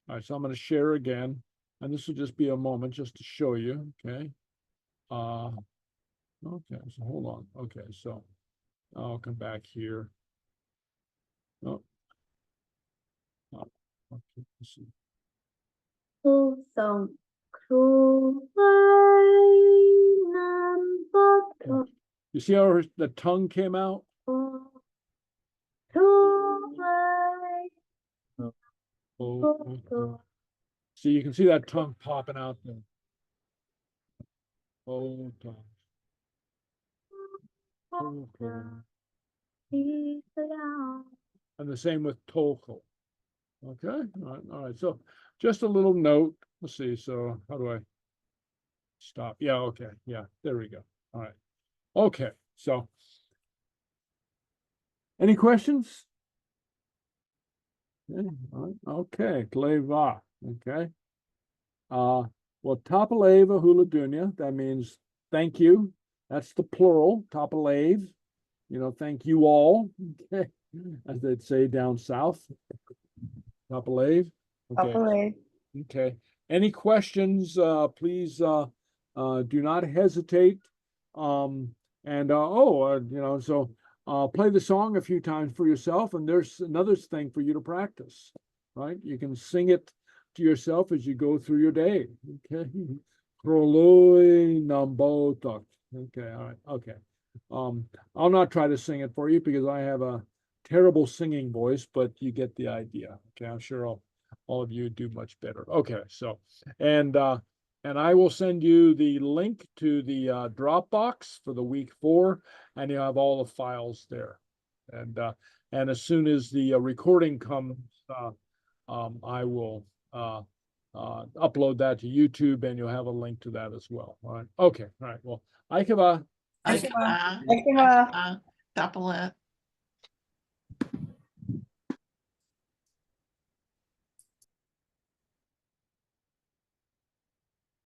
All right, so I'm going to share again, and this will just be a moment just to show you, okay? Okay, so hold on. Okay, so I'll come back here. Oh. Okay, let's see. Full song. You see how the tongue came out? See, you can see that tongue popping out there. Oh, tongue. And the same with tokel. Okay, all right. So just a little note. Let's see. So how do I stop? Yeah, okay. Yeah, there we go. All right. Okay, so any questions? Okay, all right. Okay, tleva. Okay. Well, tapaleva huladunya, that means thank you. That's the plural, tapalev. You know, thank you all. Okay. As they'd say down south. Tapalev. Okay. Okay. Any questions? Please do not hesitate. So play the song a few times for yourself, and there's another thing for you to practice, right? You can sing it to yourself as you go through your day. Okay. Crodh-laoigh Bodach. Okay, all right, okay. I'll not try to sing it for you because I have a terrible singing voice, but you get the idea. Okay, I'm sure all of you do much better. Okay, so and I will send you the link to the Dropbox for the week 4, and you have all the files there. And as soon as the recording comes, I will upload that to YouTube, and you'll have a link to that as well. All right. Okay. All right. Well, Aikava. Aikava. Aikava. Tapalet.